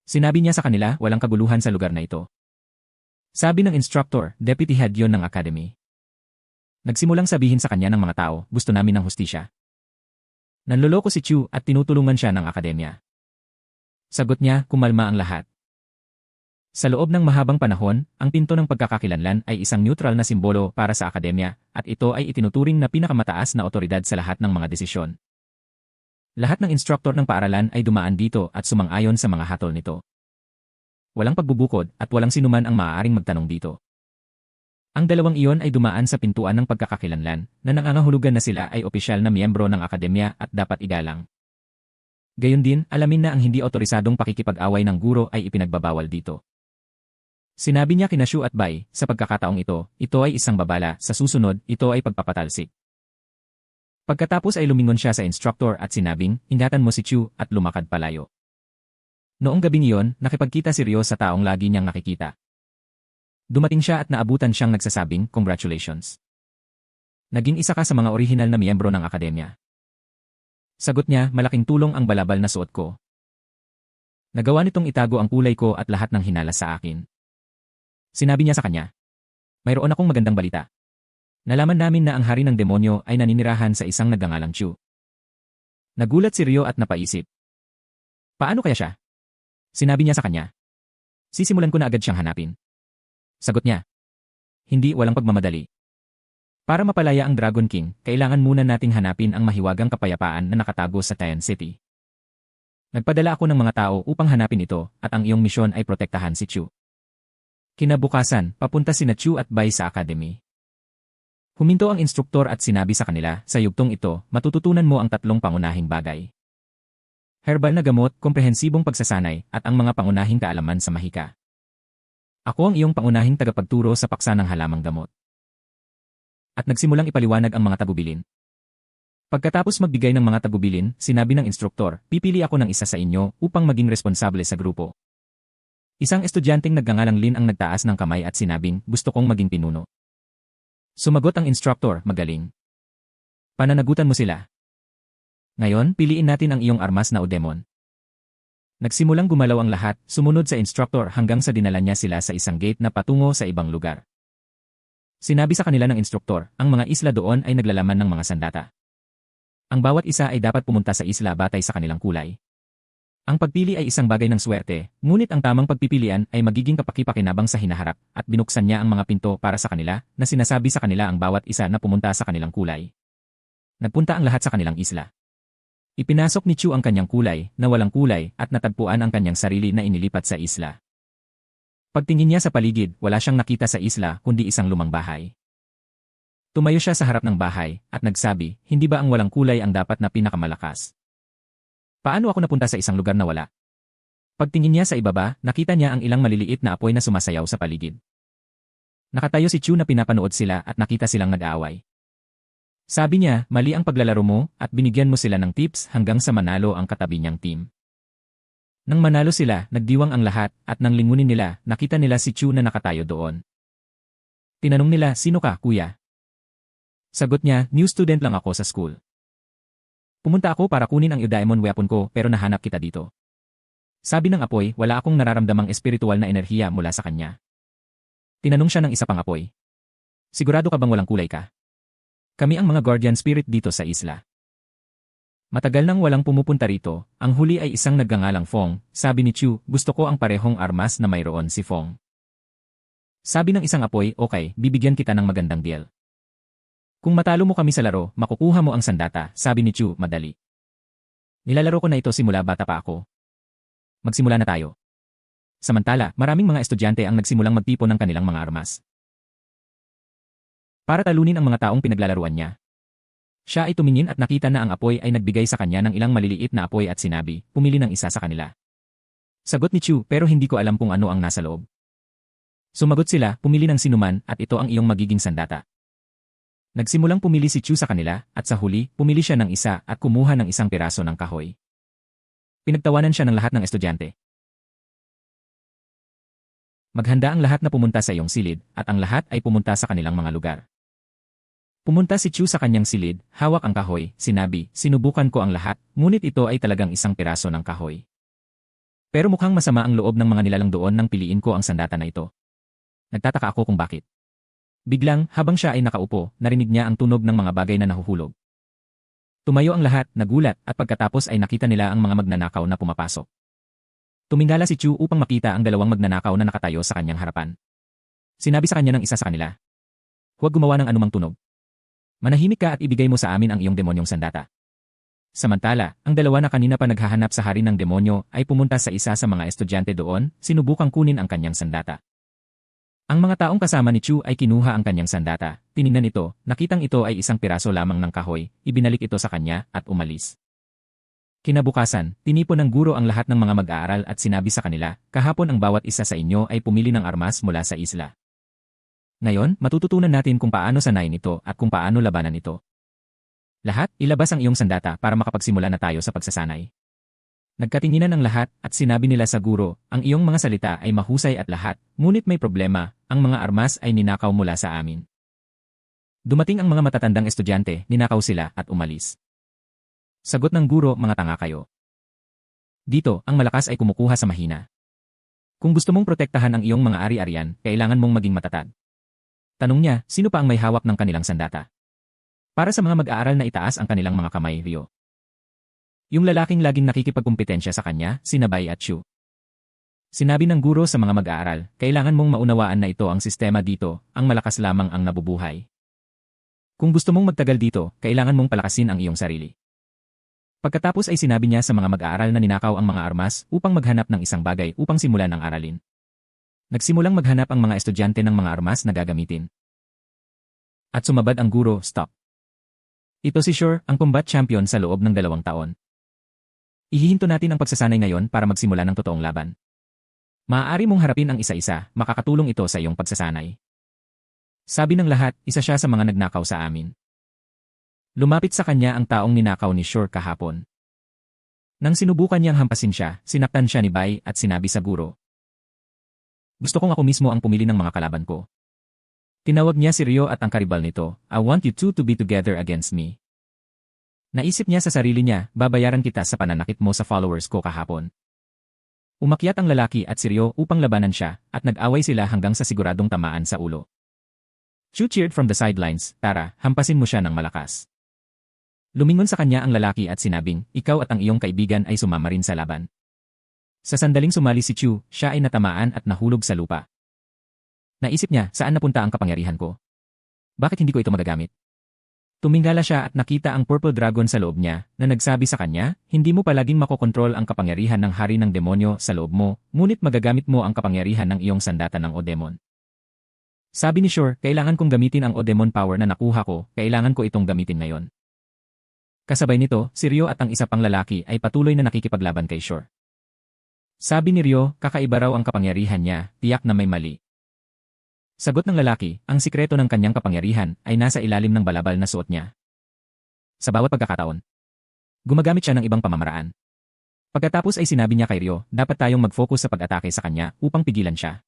Sinabi niya sa kanila, walang kaguluhan sa lugar na ito. Sabi ng instructor, deputy head yon ng academy. Nagsimulang sabihin sa kanya ng mga tao, gusto namin ng hustisya. Nanloloko si Chu at tinutulungan siya ng akademya. Sagot niya, kumalma ang lahat. Sa loob ng mahabang panahon, ang pinto ng pagkakakilanlan ay isang neutral na simbolo para sa akademya at ito ay itinuturing na pinakamataas na otoridad sa lahat ng mga desisyon. Lahat ng instructor ng paaralan ay dumaan dito at sumang-ayon sa mga hatol nito. Walang pagbubukod at walang sinuman ang maaaring magtanong dito. Ang dalawang iyon ay dumaan sa pintuan ng pagkakakilanlan na nangangahulugan na sila ay opisyal na miyembro ng akademya at dapat igalang. Gayon din, alamin na ang hindi otorisadong pakikipag-away ng guro ay ipinagbabawal dito. Sinabi niya kina Shu at Bai, sa pagkakataong ito ay isang babala, sa susunod, ito ay pagpapatalsik. Pagkatapos ay lumingon siya sa instructor at sinabing, ingatan mo si Chu at lumakad palayo. Noong gabing iyon, nakipagkita si Ryo sa taong lagi niyang nakikita. Dumating siya at naabutan siyang nagsasabing, congratulations. Naging isa ka sa mga orihinal na miyembro ng akademya. Sagot niya, malaking tulong ang balabal na suot ko. Nagawa nitong itago ang kulay ko at lahat ng hinala sa akin. Sinabi niya sa kanya, mayroon akong magandang balita. Nalaman namin na ang hari ng demonyo ay naninirahan sa isang nagngangalang Chu. Nagulat si Ryo at napaisip. Paano kaya siya? Sinabi niya sa kanya. Sisimulan ko na agad siyang hanapin. Sagot niya. Hindi, walang pagmamadali. Para mapalaya ang Dragon King, kailangan muna nating hanapin ang mahiwagang kapayapaan na nakatago sa Tian City. Nagpadala ako ng mga tao upang hanapin ito at ang iyong misyon ay protektahan si Chu. Kinabukasan, papunta sina Chu at Bai sa academy. Huminto ang instruktor at sinabi sa kanila, sa yugtong ito, matututunan mo ang 3 pangunahing bagay. Herbal na gamot, komprehensibong pagsasanay, at ang mga pangunahing kaalaman sa mahika. Ako ang iyong pangunahing tagapagturo sa paksa ng halamang gamot. At nagsimulang ipaliwanag ang mga tagubilin. Pagkatapos magbigay ng mga tagubilin, sinabi ng instruktor, pipili ako ng isa sa inyo upang maging responsable sa grupo. Isang estudyanteng nagngangalang Lin ang nagtaas ng kamay at sinabing, gusto kong maging pinuno. Sumagot ang instruktor, magaling. Pananagutan mo sila. Ngayon, piliin natin ang iyong armas na o demon. Nagsimulang gumalaw ang lahat, sumunod sa instructor hanggang sa dinala niya sila sa isang gate na patungo sa ibang lugar. Sinabi sa kanila ng instruktor, ang mga isla doon ay naglalaman ng mga sandata. Ang bawat isa ay dapat pumunta sa isla batay sa kanilang kulay. Ang pagpili ay isang bagay ng swerte, ngunit ang tamang pagpipilian ay magiging kapakipakinabang sa hinaharap at binuksan niya ang mga pinto para sa kanila na sinasabi sa kanila ang bawat isa na pumunta sa kanilang kulay. Nagpunta ang lahat sa kanilang isla. Ipinasok ni Chu ang kanyang kulay, na walang kulay, at natagpuan ang kanyang sarili na inilipat sa isla. Pagtingin niya sa paligid, wala siyang nakita sa isla kundi isang lumang bahay. Tumayo siya sa harap ng bahay, at nagsabi, hindi ba ang walang kulay ang dapat na pinakamalakas? Paano ako napunta sa isang lugar na wala? Pagtingin niya sa ibaba, nakita niya ang ilang maliliit na apoy na sumasayaw sa paligid. Nakatayo si Chu na pinapanood sila at nakita silang nag-aaway. Sabi niya, mali ang paglalaro mo at binigyan mo sila ng tips hanggang sa manalo ang katabi niyang team. Nang manalo sila, nagdiwang ang lahat at nang lingunin nila, nakita nila si Chu na nakatayo doon. Tinanong nila, sino ka, kuya? Sagot niya, new student lang ako sa school. Pumunta ako para kunin ang Eudaimon weapon ko pero nahanap kita dito. Sabi ng apoy, wala akong nararamdamang espiritual na enerhiya mula sa kanya. Tinanong siya ng isa pang apoy. Sigurado ka bang walang kulay ka? Kami ang mga guardian spirit dito sa isla. Matagal nang walang pumupunta rito, ang huli ay isang nagngangalang Fong, sabi ni Chu, gusto ko ang parehong armas na mayroon si Fong. Sabi ng isang apoy, okay, bibigyan kita ng magandang deal. Kung matalo mo kami sa laro, makukuha mo ang sandata, sabi ni Chu, madali. Nilalaro ko na ito simula bata pa ako. Magsimula na tayo. Samantala, maraming mga estudyante ang nagsimulang magtipon ng kanilang mga armas. Para talunin ang mga taong pinaglalaruan niya. Siya ay tumingin at nakita na ang apoy ay nagbigay sa kanya ng ilang maliliit na apoy at sinabi, pumili ng isa sa kanila. Sagot ni Chu, pero hindi ko alam kung ano ang nasa loob. Sumagot sila, pumili ng sinuman at ito ang iyong magiging sandata. Nagsimulang pumili si Chu sa kanila at sa huli, pumili siya ng isa at kumuha ng isang piraso ng kahoy. Pinagtawanan siya ng lahat ng estudyante. Maghanda ang lahat na pumunta sa iyong silid at ang lahat ay pumunta sa kanilang mga lugar. Pumunta si Chu sa kanyang silid, hawak ang kahoy, sinabi, sinubukan ko ang lahat, ngunit ito ay talagang isang piraso ng kahoy. Pero mukhang masama ang loob ng mga nilalang doon nang piliin ko ang sandata na ito. Nagtataka ako kung bakit. Biglang, habang siya ay nakaupo, narinig niya ang tunog ng mga bagay na nahuhulog. Tumayo ang lahat, nagulat, at pagkatapos ay nakita nila ang mga magnanakaw na pumapasok. Tumingala si Chu upang makita ang dalawang magnanakaw na nakatayo sa kanyang harapan. Sinabi sa kanya ng isa sa kanila, huwag gumawa ng anumang tunog. Manahimik ka at ibigay mo sa amin ang iyong demonyong sandata. Samantala, ang dalawa na kanina pa naghahanap sa hari ng demonyo ay pumunta sa isa sa mga estudyante doon, sinubukang kunin ang kanyang sandata. Ang mga taong kasama ni Chu ay kinuha ang kanyang sandata, tiningnan ito, nakitang ito ay isang piraso lamang ng kahoy, ibinalik ito sa kanya at umalis. Kinabukasan, tinipon ng guro ang lahat ng mga mag-aaral at sinabi sa kanila, kahapon ang bawat isa sa inyo ay pumili ng armas mula sa isla. Ngayon, matututunan natin kung paano sanayin ito at kung paano labanan ito. Lahat, ilabas ang iyong sandata para makapagsimula na tayo sa pagsasanay. Nagkatinginan ang lahat at sinabi nila sa guro, ang iyong mga salita ay mahusay at lahat, ngunit may problema, ang mga armas ay ninakaw mula sa amin. Dumating ang mga matatandang estudyante, ninakaw sila at umalis. Sagot ng guro, mga tanga kayo. Dito, ang malakas ay kumukuha sa mahina. Kung gusto mong protektahan ang iyong mga ari-arian, kailangan mong maging matatag. Tanong niya, sino pa ang may hawak ng kanilang sandata? Para sa mga mag-aaral na itaas ang kanilang mga kamay, Rio. Yung lalaking laging nakikipagkumpetensya sa kanya, sina Bai at Chu. Sinabi ng guro sa mga mag-aaral, kailangan mong maunawaan na ito ang sistema dito, ang malakas lamang ang nabubuhay. Kung gusto mong magtagal dito, kailangan mong palakasin ang iyong sarili. Pagkatapos ay sinabi niya sa mga mag-aaral na ninakaw ang mga armas upang maghanap ng isang bagay upang simulan ang aralin. Nagsimulang maghanap ang mga estudyante ng mga armas na gagamitin. At sumabad ang guro, stop. Ito si Shore, ang combat champion sa loob ng 2 taon. Ihihinto natin ang pagsasanay ngayon para magsimula ng totoong laban. Maaari mong harapin ang isa-isa, makakatulong ito sa iyong pagsasanay. Sabi ng lahat, isa siya sa mga nagnakaw sa amin. Lumapit sa kanya ang taong ninakaw ni Shore kahapon. Nang sinubukan niyang hampasin siya, sinaktan siya ni Bai at sinabi sa guro, gusto kong ako mismo ang pumili ng mga kalaban ko. Tinawag niya si Rio at ang karibal nito, I want you two to be together against me. Naisip niya sa sarili niya, babayaran kita sa pananakit mo sa followers ko kahapon. Umakyat ang lalaki at si Rio upang labanan siya, at nag-away sila hanggang sa siguradong tamaan sa ulo. Chu cheered from the sidelines, tara, hampasin mo siya ng malakas. Lumingon sa kanya ang lalaki at sinabing, ikaw at ang iyong kaibigan ay sumama rin sa laban. Sa sandaling sumali si Chu, siya ay natamaan at nahulog sa lupa. Naisip niya, saan napunta ang kapangyarihan ko? Bakit hindi ko ito magagamit? Tumingala siya at nakita ang purple dragon sa loob niya, na nagsabi sa kanya, hindi mo palaging makokontrol ang kapangyarihan ng hari ng demonyo sa loob mo, ngunit magagamit mo ang kapangyarihan ng iyong sandata ng O-Demon. Sabi ni Shore, kailangan kong gamitin ang O-Demon power na nakuha ko, kailangan ko itong gamitin ngayon. Kasabay nito, si Rio at ang isa pang lalaki ay patuloy na nakikipaglaban kay Shore. Sabi ni Rio, kakaiba raw ang kapangyarihan niya, tiyak na may mali. Sagot ng lalaki, ang sikreto ng kanyang kapangyarihan ay nasa ilalim ng balabal na suot niya. Sa bawat pagkakataon, gumagamit siya ng ibang pamamaraan. Pagkatapos ay sinabi niya kay Rio, dapat tayong mag-focus sa pag-atake sa kanya upang pigilan siya.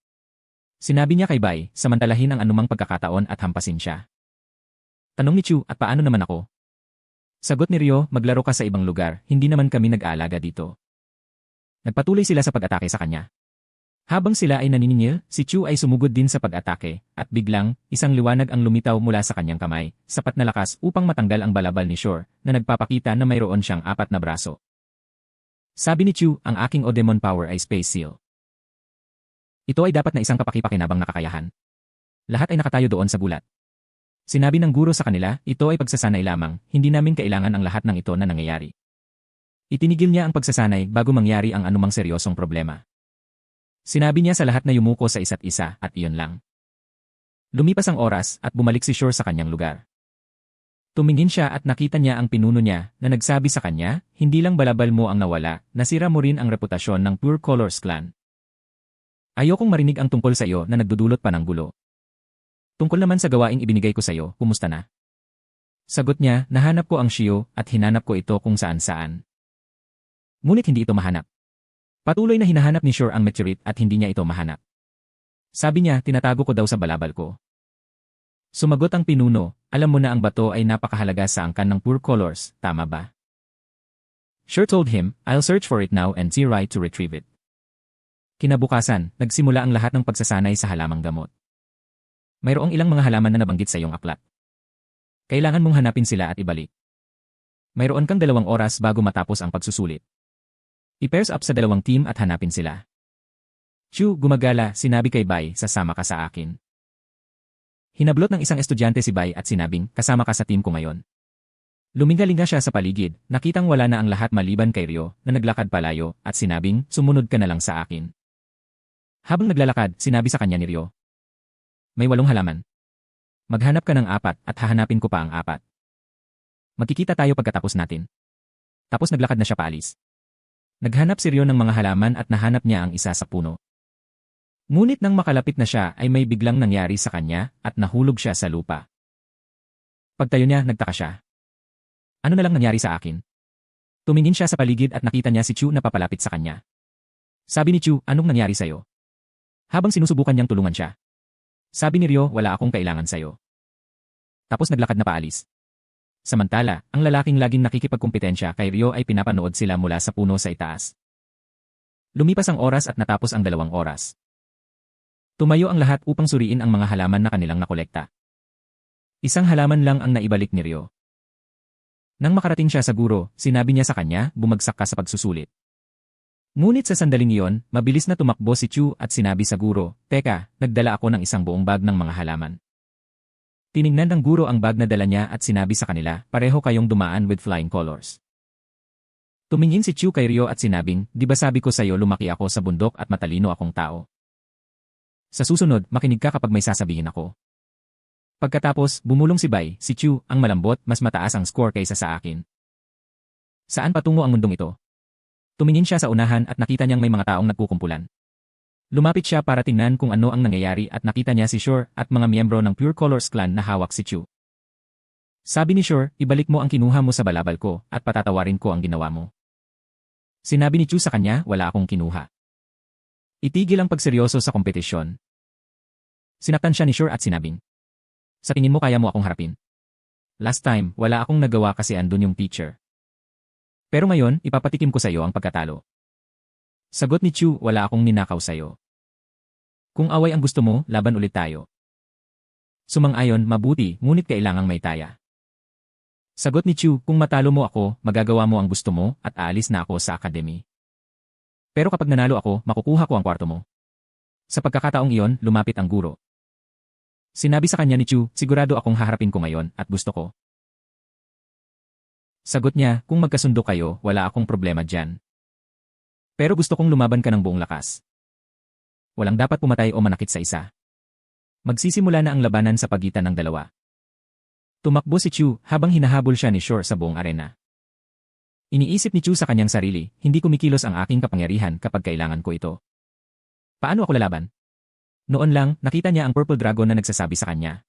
Sinabi niya kay Bai, samantalahin ang anumang pagkakataon at hampasin siya. Tanong ni Chu, at paano naman ako? Sagot ni Rio, maglaro ka sa ibang lugar, hindi naman kami nag-aalaga dito. Nagpatuloy sila sa pag-atake sa kanya. Habang sila ay naniningil, si Chu ay sumugod din sa pag-atake, at biglang, isang liwanag ang lumitaw mula sa kanyang kamay, sapat na lakas upang matanggal ang balabal ni Shore, na nagpapakita na mayroon siyang 4 na braso. Sabi ni Chu, ang aking Odemon power ay Space Seal. Ito ay dapat na isang kapaki-pakinabang na kakayahan. Lahat ay nakatayo doon sa gulat. Sinabi ng guro sa kanila, ito ay pagsasanay lamang, hindi namin kailangan ang lahat ng ito na nangyayari. Itinigil niya ang pagsasanay bago mangyari ang anumang seryosong problema. Sinabi niya sa lahat na yumuko sa isa't isa at iyon lang. Lumipas ang oras at bumalik si Shore sa kanyang lugar. Tumingin siya at nakita niya ang pinuno niya na nagsabi sa kanya, hindi lang balabal mo ang nawala, nasira mo rin ang reputasyon ng Pure Colors Clan. Ayokong marinig ang tungkol sa iyo na nagdudulot pa ng gulo. Tungkol naman sa gawaing ibinigay ko sa iyo, kumusta na? Sagot niya, nahanap ko ang Shio at hinanap ko ito kung saan-saan. Ngunit hindi ito mahanap. Patuloy na hinahanap ni Shore ang meteorite at hindi niya ito mahanap. Sabi niya, tinatago ko daw sa balabal ko. Sumagot ang pinuno, alam mo na ang bato ay napakahalaga sa angkan ng Pure Colors, tama ba? Shore told him, I'll search for it now and see right to retrieve it. Kinabukasan, nagsimula ang lahat ng pagsasanay sa halamang gamot. Mayroong ilang mga halaman na nabanggit sa iyong aklat. Kailangan mong hanapin sila at ibalik. Mayroon kang 2 oras bago matapos ang pagsusulit. I-pairs up sa 2 team at hanapin sila. Chu, gumagala, sinabi kay Bai, sasama ka sa akin. Hinablot ng isang estudyante si Bai at sinabing, kasama ka sa team ko ngayon. Lumingalinga siya sa paligid, nakitang wala na ang lahat maliban kay Ryo, na naglakad palayo, at sinabing, sumunod ka na lang sa akin. Habang naglalakad, sinabi sa kanya ni Ryo, may 8 halaman. Maghanap ka ng 4 at hahanapin ko pa ang 4. Magkikita tayo pagkatapos natin. Tapos naglakad na siya paalis. Naghanap si Ryo ng mga halaman at nahanap niya ang isa sa puno. Ngunit nang makalapit na siya ay may biglang nangyari sa kanya at nahulog siya sa lupa. Pagtayo niya, nagtaka siya. Ano na lang nangyari sa akin? Tumingin siya sa paligid at nakita niya si Chu na papalapit sa kanya. Sabi ni Chu, anong nangyari sa'yo? Habang sinusubukan niyang tulungan siya. Sabi ni Ryo, wala akong kailangan sa'yo. Tapos naglakad na paalis. Samantala, ang lalaking laging nakikipagkumpetensya kay Ryo ay pinapanood sila mula sa puno sa itaas. Lumipas ang oras at natapos ang 2 oras. Tumayo ang lahat upang suriin ang mga halaman na kanilang nakolekta. Isang halaman lang ang naibalik ni Ryo. Nang makarating siya sa guro, sinabi niya sa kanya, bumagsak ka sa pagsusulit. Ngunit sa sandaling iyon, mabilis na tumakbo si Chu at sinabi sa guro, teka, nagdala ako ng isang buong bag ng mga halaman. Tiningnan ng guro ang bag na dala niya at sinabi sa kanila, pareho kayong dumaan with flying colors. Tumingin si Chu kay Ryo at sinabing, di ba sabi ko sa'yo lumaki ako sa bundok at matalino akong tao. Sa susunod, makinig ka kapag may sasabihin ako. Pagkatapos, bumulong si Bai, si Chu, ang malambot, mas mataas ang score kaysa sa akin. Saan patungo ang mundong ito? Tumingin siya sa unahan at nakita niyang may mga taong nagkukumpulan. Lumapit siya para tingnan kung ano ang nangyayari at nakita niya si Shore at mga miyembro ng Pure Colors Clan na hawak si Chu. Sabi ni Shore, ibalik mo ang kinuha mo sa balabal ko at patatawarin ko ang ginawa mo. Sinabi ni Chu sa kanya, wala akong kinuha. Itigil ang pagseryoso sa kompetisyon. Sinaktan siya ni Shore at sinabing, sa tingin mo kaya mo akong harapin? Last time, wala akong nagawa kasi andun yung teacher. Pero ngayon, ipapatikim ko sa iyo ang pagkatalo. Sagot ni Chu, wala akong ninakaw sa'yo. Kung away ang gusto mo, laban ulit tayo. Sumang-ayon, mabuti, ngunit kailangang may taya. Sagot ni Chu, kung matalo mo ako, magagawa mo ang gusto mo at aalis na ako sa academy. Pero kapag nanalo ako, makukuha ko ang kwarto mo. Sa pagkakataong iyon, lumapit ang guro. Sinabi sa kanya ni Chu, sigurado akong haharapin ko ngayon at gusto ko. Sagot niya, kung magkasundo kayo, wala akong problema dyan. Pero gusto kong lumaban ka ng buong lakas. Walang dapat pumatay o manakit sa isa. Magsisimula na ang labanan sa pagitan ng 2. Tumakbo si Chu habang hinahabol siya ni Shore sa buong arena. Iniisip ni Chu sa kanyang sarili, hindi kumikilos ang aking kapangyarihan kapag kailangan ko ito. Paano ako lalaban? Noon lang, nakita niya ang Purple Dragon na nagsasabi sa kanya.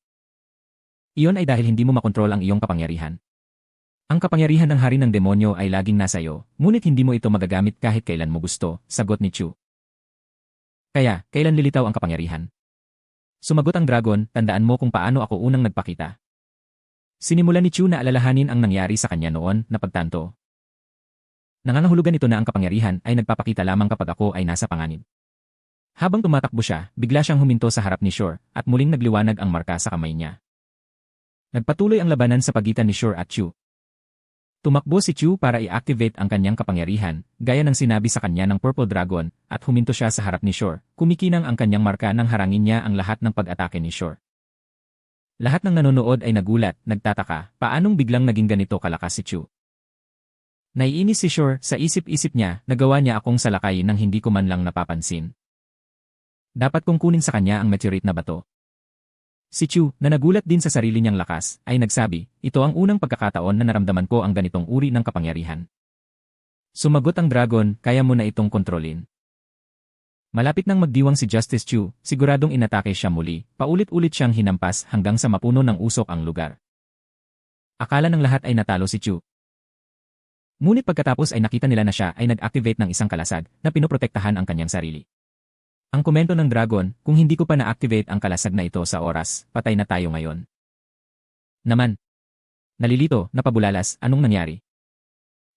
Iyon ay dahil hindi mo makontrol ang iyong kapangyarihan. Ang kapangyarihan ng hari ng demonyo ay laging nasa iyo, ngunit hindi mo ito magagamit kahit kailan mo gusto, sagot ni Chu. Kaya, kailan lilitaw ang kapangyarihan? Sumagot ang dragon, tandaan mo kung paano ako unang nagpakita. Sinimulan ni Chu na alalahanin ang nangyari sa kanya noon na pagtanto. Nangangahulugan ito na ang kapangyarihan ay nagpapakita lamang kapag ako ay nasa panganib. Habang tumatakbo siya, bigla siyang huminto sa harap ni Shore at muling nagliwanag ang marka sa kamay niya. Nagpatuloy ang labanan sa pagitan ni Shore at Chu. Tumakbo si Chu para i-activate ang kanyang kapangyarihan, gaya ng sinabi sa kanya ng Purple Dragon, at huminto siya sa harap ni Shore. Kumikinang ang kanyang marka nang harangin niya ang lahat ng pag-atake ni Shore. Lahat ng nanonood ay nagulat, nagtataka, paanong biglang naging ganito kalakas si Chu. Naiinis si Shore, sa isip-isip niya, nagawa niya akong salakayin nang hindi ko man lang napapansin. Dapat kong kunin sa kanya ang meteorite na bato. Si Chu, na nagulat din sa sarili niyang lakas, ay nagsabi, ito ang unang pagkakataon na naramdaman ko ang ganitong uri ng kapangyarihan. Sumagot ang dragon, kaya mo na itong kontrolin. Malapit nang magdiwang si Justice Chu, siguradong inatake siya muli, paulit-ulit siyang hinampas hanggang sa mapuno ng usok ang lugar. Akala ng lahat ay natalo si Chu. Ngunit pagkatapos ay nakita nila na siya ay nag-activate ng isang kalasag na pinoprotektahan ang kanyang sarili. Ang komento ng dragon, kung hindi ko pa na-activate ang kalasag na ito sa oras, patay na tayo ngayon. Naman. Nalilito, napabulalas, anong nangyari?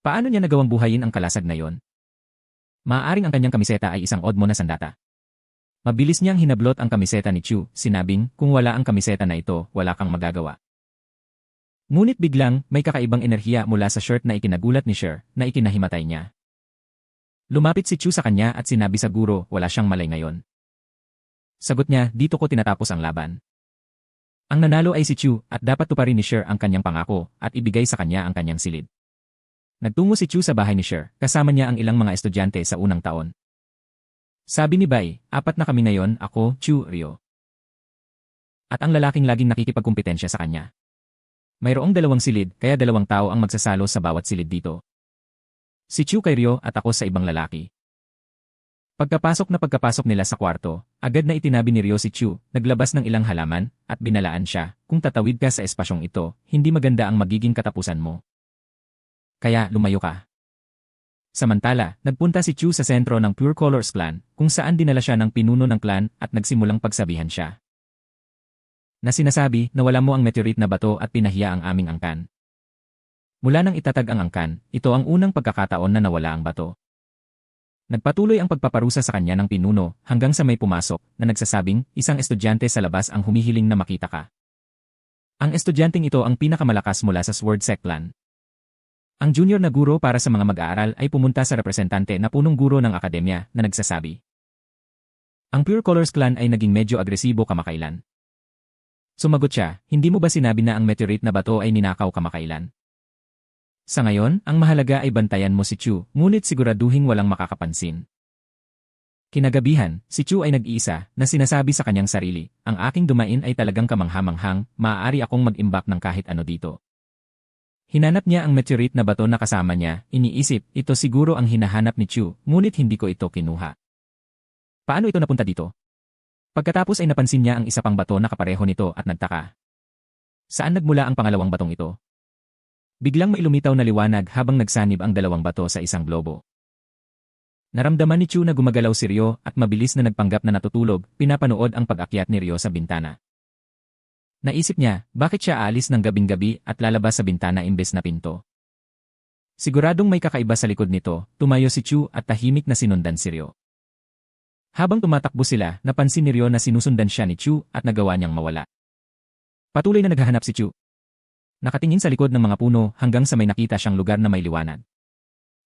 Paano niya nagawang buhayin ang kalasag na yon? Maaaring ang kanyang kamiseta ay isang odmo na sandata. Mabilis niyang hinablot ang kamiseta ni Chu, sinabing, kung wala ang kamiseta na ito, wala kang magagawa. Ngunit biglang, may kakaibang enerhiya mula sa shirt na ikinagulat ni Shore, na ikinahimatay niya. Lumapit si Chu sa kanya at sinabi sa guro, wala siyang malay ngayon. Sagot niya, dito ko tinatapos ang laban. Ang nanalo ay si Chu at dapat tuparin ni Shore ang kanyang pangako at ibigay sa kanya ang kanyang silid. Nagtungo si Chu sa bahay ni Shore, kasama niya ang ilang mga estudyante sa unang taon. Sabi ni Bai, 4 na kami ngayon, ako, Chu, Ryo. At ang lalaking laging nakikipagkumpetensya sa kanya. Mayroong 2 silid, kaya 2 tao ang magsasalo sa bawat silid dito. Si Chu kay Ryo at ako sa ibang lalaki. Pagkapasok nila sa kwarto, agad na itinabi ni Ryo si Chu, naglabas ng ilang halaman, at binalaan siya, kung tatawid ka sa espasyong ito, hindi maganda ang magiging katapusan mo. Kaya lumayo ka. Samantala, nagpunta si Chu sa sentro ng Pure Colors Clan, kung saan dinala siya ng pinuno ng clan at nagsimulang pagsabihan siya. Na sinasabi na wala mo ang meteorite na bato at pinahiya ang aming angkan. Mula nang itatag ang angkan, ito ang unang pagkakataon na nawala ang bato. Nagpatuloy ang pagpaparusa sa kanya ng pinuno hanggang sa may pumasok na nagsasabing isang estudyante sa labas ang humihiling na makita ka. Ang estudyanteng ito ang pinakamalakas mula sa Sword Sect Clan. Ang junior na guro para sa mga mag-aaral ay pumunta sa representante na punong guro ng akademya na nagsasabi. Ang Pure Colors Clan ay naging medyo agresibo kamakailan. Sumagot siya, hindi mo ba sinabi na ang meteorite na bato ay ninakaw kamakailan? Sa ngayon, ang mahalaga ay bantayan mo si Chu, ngunit siguraduhing walang makakapansin. Kinagabihan, si Chu ay nag-iisa na sinasabi sa kanyang sarili, ang aking dumain ay talagang kamanghamanghang, maaari akong mag-imbak ng kahit ano dito. Hinanap niya ang meteorite na bato na kasama niya, iniisip, ito siguro ang hinahanap ni Chu, ngunit hindi ko ito kinuha. Paano ito napunta dito? Pagkatapos ay napansin niya ang isa pang bato na kapareho nito at nagtaka. Saan nagmula ang pangalawang batong ito? Biglang may lumitaw na liwanag habang nagsanib ang 2 bato sa isang globo. Naramdaman ni Chu na gumagalaw si Ryo at mabilis na nagpanggap na natutulog, pinapanood ang pag-akyat ni Ryo sa bintana. Naisip niya, bakit siya aalis ng gabing-gabi at lalabas sa bintana imbes na pinto? Siguradong may kakaiba sa likod nito, tumayo si Chu at tahimik na sinundan si Ryo. Habang tumatakbo sila, napansin ni Ryo na sinusundan siya ni Chu at nagawa niyang mawala. Patuloy na naghahanap si Chu. Nakatingin sa likod ng mga puno hanggang sa may nakita siyang lugar na may liwanag.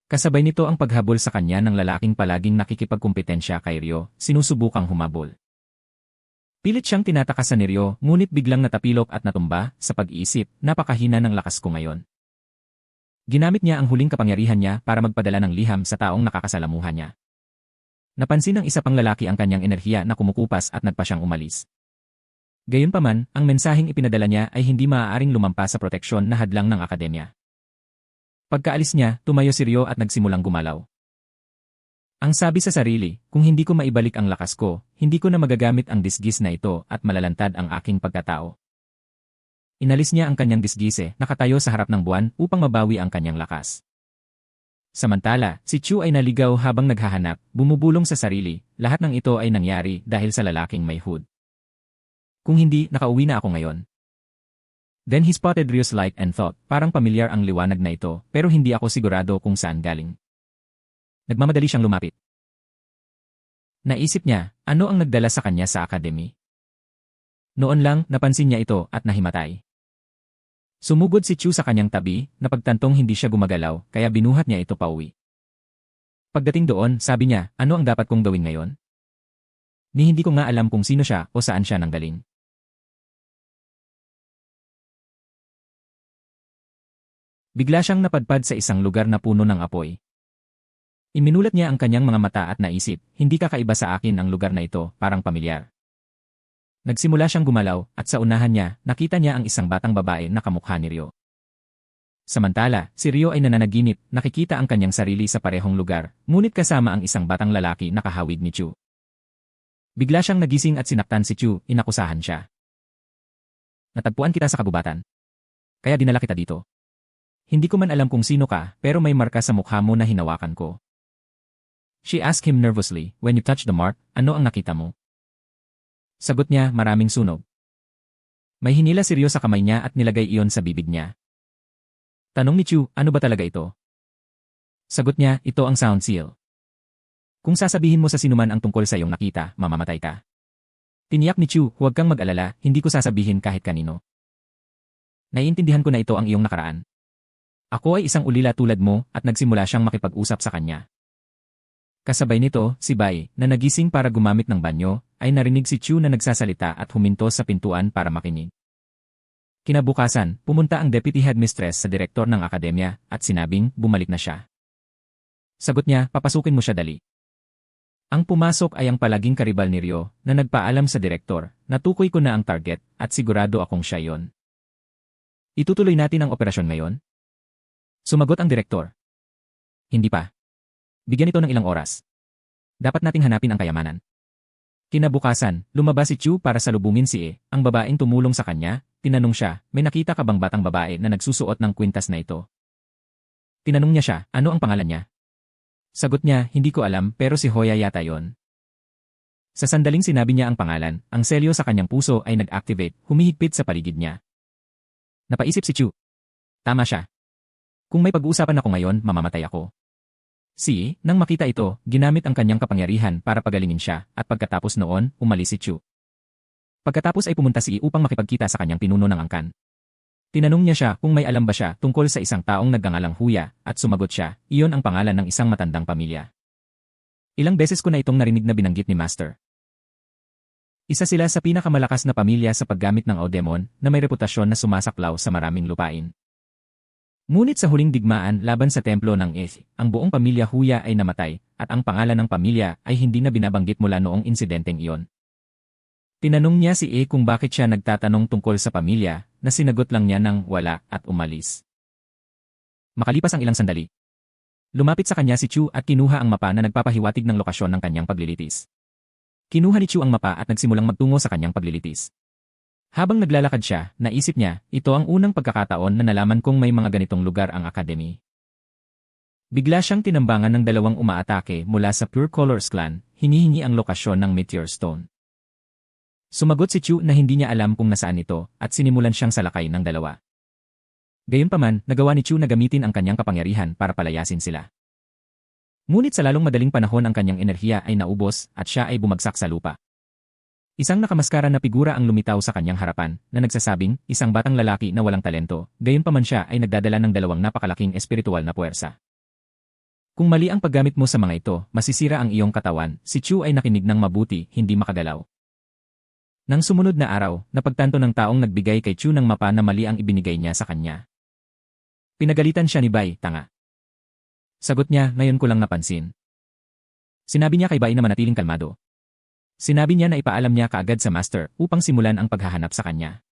Kasabay nito ang paghabol sa kanya ng lalaking palaging nakikipagkumpetensya kay Ryo, sinusubukang humabol. Pilit siyang tinatakasan ni Ryo, ngunit biglang natapilok at natumba, sa pag-iisip, napakahina ng lakas ko ngayon. Ginamit niya ang huling kapangyarihan niya para magpadala ng liham sa taong nakakasalamuhan niya. Napansin ng isa pang lalaki ang kanyang enerhiya na kumukupas at nagpa siyang umalis. Gayunpaman, ang mensaheng ipinadala niya ay hindi maaaring lumampas sa proteksyon na hadlang ng akademya. Pagkaalis niya, tumayo si Ryo at nagsimulang gumalaw. Ang sabi sa sarili, kung hindi ko maibalik ang lakas ko, hindi ko na magagamit ang disgis na ito at malalantad ang aking pagkatao. Inalis niya ang kanyang disgise, nakatayo sa harap ng buwan upang mabawi ang kanyang lakas. Samantala, si Chu ay naligaw habang naghahanap, bumubulong sa sarili, lahat ng ito ay nangyari dahil sa lalaking may hood. Kung hindi, nakauwi na ako ngayon. Then he spotted Ryo's light and thought, parang pamilyar ang liwanag na ito, pero hindi ako sigurado kung saan galing. Nagmamadali siyang lumapit. Naisip niya, ano ang nagdala sa kanya sa academy? Noon lang, napansin niya ito at nahimatay. Sumugod si Chu sa kanyang tabi, napagtantong hindi siya gumagalaw, kaya binuhat niya ito pauwi. Pagdating doon, sabi niya, ano ang dapat kong gawin ngayon? Ni hindi ko nga alam kung sino siya o saan siya nanggaling. Bigla siyang napadpad sa isang lugar na puno ng apoy. Iminulat niya ang kanyang mga mata at naisip, hindi kakaiba sa akin ang lugar na ito, parang pamilyar. Nagsimula siyang gumalaw at sa unahan niya, nakita niya ang isang batang babae na kamukha ni Ryo. Samantala, si Ryo ay nananaginip, nakikita ang kanyang sarili sa parehong lugar, ngunit kasama ang isang batang lalaki na kahawig ni Chu. Bigla siyang nagising at sinaktan si Chu, inakusahan siya. Natagpuan kita sa kagubatan. Kaya dinala kita dito. Hindi ko man alam kung sino ka, pero may marka sa mukha mo na hinawakan ko. She asked him nervously, when you touch the mark, ano ang nakita mo? Sagot niya, maraming sunog. May hinila si Ryo sa kamay niya at nilagay iyon sa bibig niya. Tanong ni Chu, ano ba talaga ito? Sagot niya, ito ang sound seal. Kung sasabihin mo sa sinuman ang tungkol sa iyong nakita, mamamatay ka. Tiniyak ni Chu, huwag kang mag-alala, hindi ko sasabihin kahit kanino. Naiintindihan ko na ito ang iyong nakaraan. Ako ay isang ulila tulad mo at nagsimula siyang makipag-usap sa kanya. Kasabay nito, si Bai, na nagising para gumamit ng banyo, ay narinig si Chu na nagsasalita at huminto sa pintuan para makinig. Kinabukasan, pumunta ang deputy headmistress sa direktor ng akademya at sinabing bumalik na siya. Sagot niya, papasukin mo siya dali. Ang pumasok ay ang palaging karibal ni Ryo na nagpaalam sa direktor, natukoy ko na ang target at sigurado akong siya yon. Itutuloy natin ang operasyon ngayon? Sumagot ang direktor. Hindi pa. Bigyan ito ng ilang oras. Dapat nating hanapin ang kayamanan. Kinabukasan, lumabas si Chu para salubungin si E, ang babaeng tumulong sa kanya, tinanong siya, may nakita ka bang batang babae na nagsusuot ng kwintas na ito? Tinanong niya siya, ano ang pangalan niya? Sagot niya, hindi ko alam pero si Hoya yata yon. Sa sandaling sinabi niya ang pangalan, ang selyo sa kanyang puso ay nag-activate, humihigpit sa paligid niya. Napaisip si Chu. Tama siya. Kung may pag-uusapan ako ngayon, mamamatay ako. Si, nang makita ito, ginamit ang kanyang kapangyarihan para pagalingin siya, at pagkatapos noon, umalis si Chu. Pagkatapos ay pumunta si I upang makipagkita sa kanyang pinuno ng angkan. Tinanong niya siya kung may alam ba siya tungkol sa isang taong nagngangalang Huya, at sumagot siya, iyon ang pangalan ng isang matandang pamilya. Ilang beses ko na itong narinig na binanggit ni Master. Isa sila sa pinakamalakas na pamilya sa paggamit ng Audemon na may reputasyon na sumasaklaw sa maraming lupain. Ngunit sa huling digmaan laban sa templo ng Eth, ang buong pamilya Huya ay namatay, at ang pangalan ng pamilya ay hindi na binabanggit mula noong insidenteng iyon. Tinanong niya si E kung bakit siya nagtatanong tungkol sa pamilya, na sinagot lang niya ng wala at umalis. Makalipas ang ilang sandali. Lumapit sa kanya si Chu at kinuha ang mapa na nagpapahiwatig ng lokasyon ng kanyang paglilitis. Kinuha ni Chu ang mapa at nagsimulang magtungo sa kanyang paglilitis. Habang naglalakad siya, naisip niya, ito ang unang pagkakataon na nalaman kong may mga ganitong lugar ang academy. Bigla siyang tinambangan ng dalawang umaatake mula sa Pure Colors clan, hinihingi ang lokasyon ng Meteor Stone. Sumagot si Chu na hindi niya alam kung nasaan ito at sinimulan siyang salakay ng dalawa. Gayunpaman, nagawa ni Chu na gamitin ang kanyang kapangyarihan para palayasin sila. Ngunit sa lalong madaling panahon ang kanyang enerhiya ay naubos at siya ay bumagsak sa lupa. Isang nakamaskara na figura ang lumitaw sa kanyang harapan na nagsasabing isang batang lalaki na walang talento, gayunpaman siya ay nagdadala ng dalawang napakalaking espiritual na puwersa. Kung mali ang paggamit mo sa mga ito, masisira ang iyong katawan. Si Chu ay nakinig ng mabuti, hindi makagalaw. Nang sumunod na araw, napagtanto ng taong nagbigay kay Chu ng mapa na mali ang ibinigay niya sa kanya. Pinagalitan siya ni Bai, tanga. Sagot niya, ngayon ko lang napansin. Sinabi niya kay Bai na manatiling kalmado. Sinabi niya na ipaalam niya kaagad sa master upang simulan ang paghahanap sa kanya.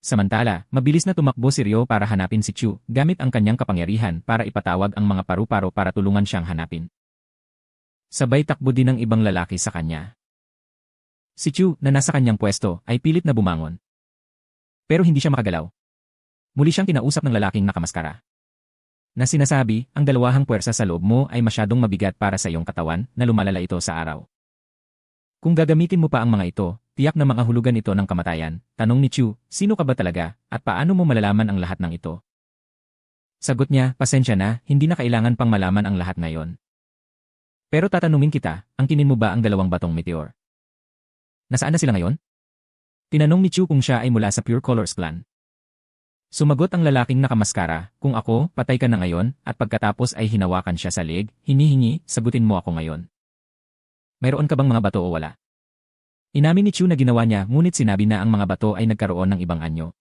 Samantala, mabilis na tumakbo si Ryo para hanapin si Chu gamit ang kanyang kapangyarihan para ipatawag ang mga paru-paro para tulungan siyang hanapin. Sabay takbo din ng ibang lalaki sa kanya. Si Chu, na nasa kanyang pwesto, ay pilit na bumangon. Pero hindi siya makagalaw. Muli siyang kinausap ng lalaking nakamaskara. Na sinasabi, ang dalawahang puwersa sa loob mo ay masyadong mabigat para sa iyong katawan na lumalala ito sa araw. Kung gagamitin mo pa ang mga ito, tiyak na makahulugan ito ng kamatayan. Tanong ni Chu, sino ka ba talaga, at paano mo malalaman ang lahat ng ito? Sagot niya, pasensya na, hindi na kailangan pang malaman ang lahat ngayon. Pero tatanungin kita, angkinin mo ba ang dalawang batong meteor? Nasaan na sila ngayon? Tinanong ni Chu kung siya ay mula sa Pure Colors clan. Sumagot ang lalaking nakamaskara, kung ako, patay ka na ngayon, at pagkatapos ay hinawakan siya sa leg, hinihingi, sagutin mo ako ngayon. Mayroon ka bang mga bato o wala? Inamin ni Chu na ginawa niya, ngunit sinabi na ang mga bato ay nagkaroon ng ibang anyo.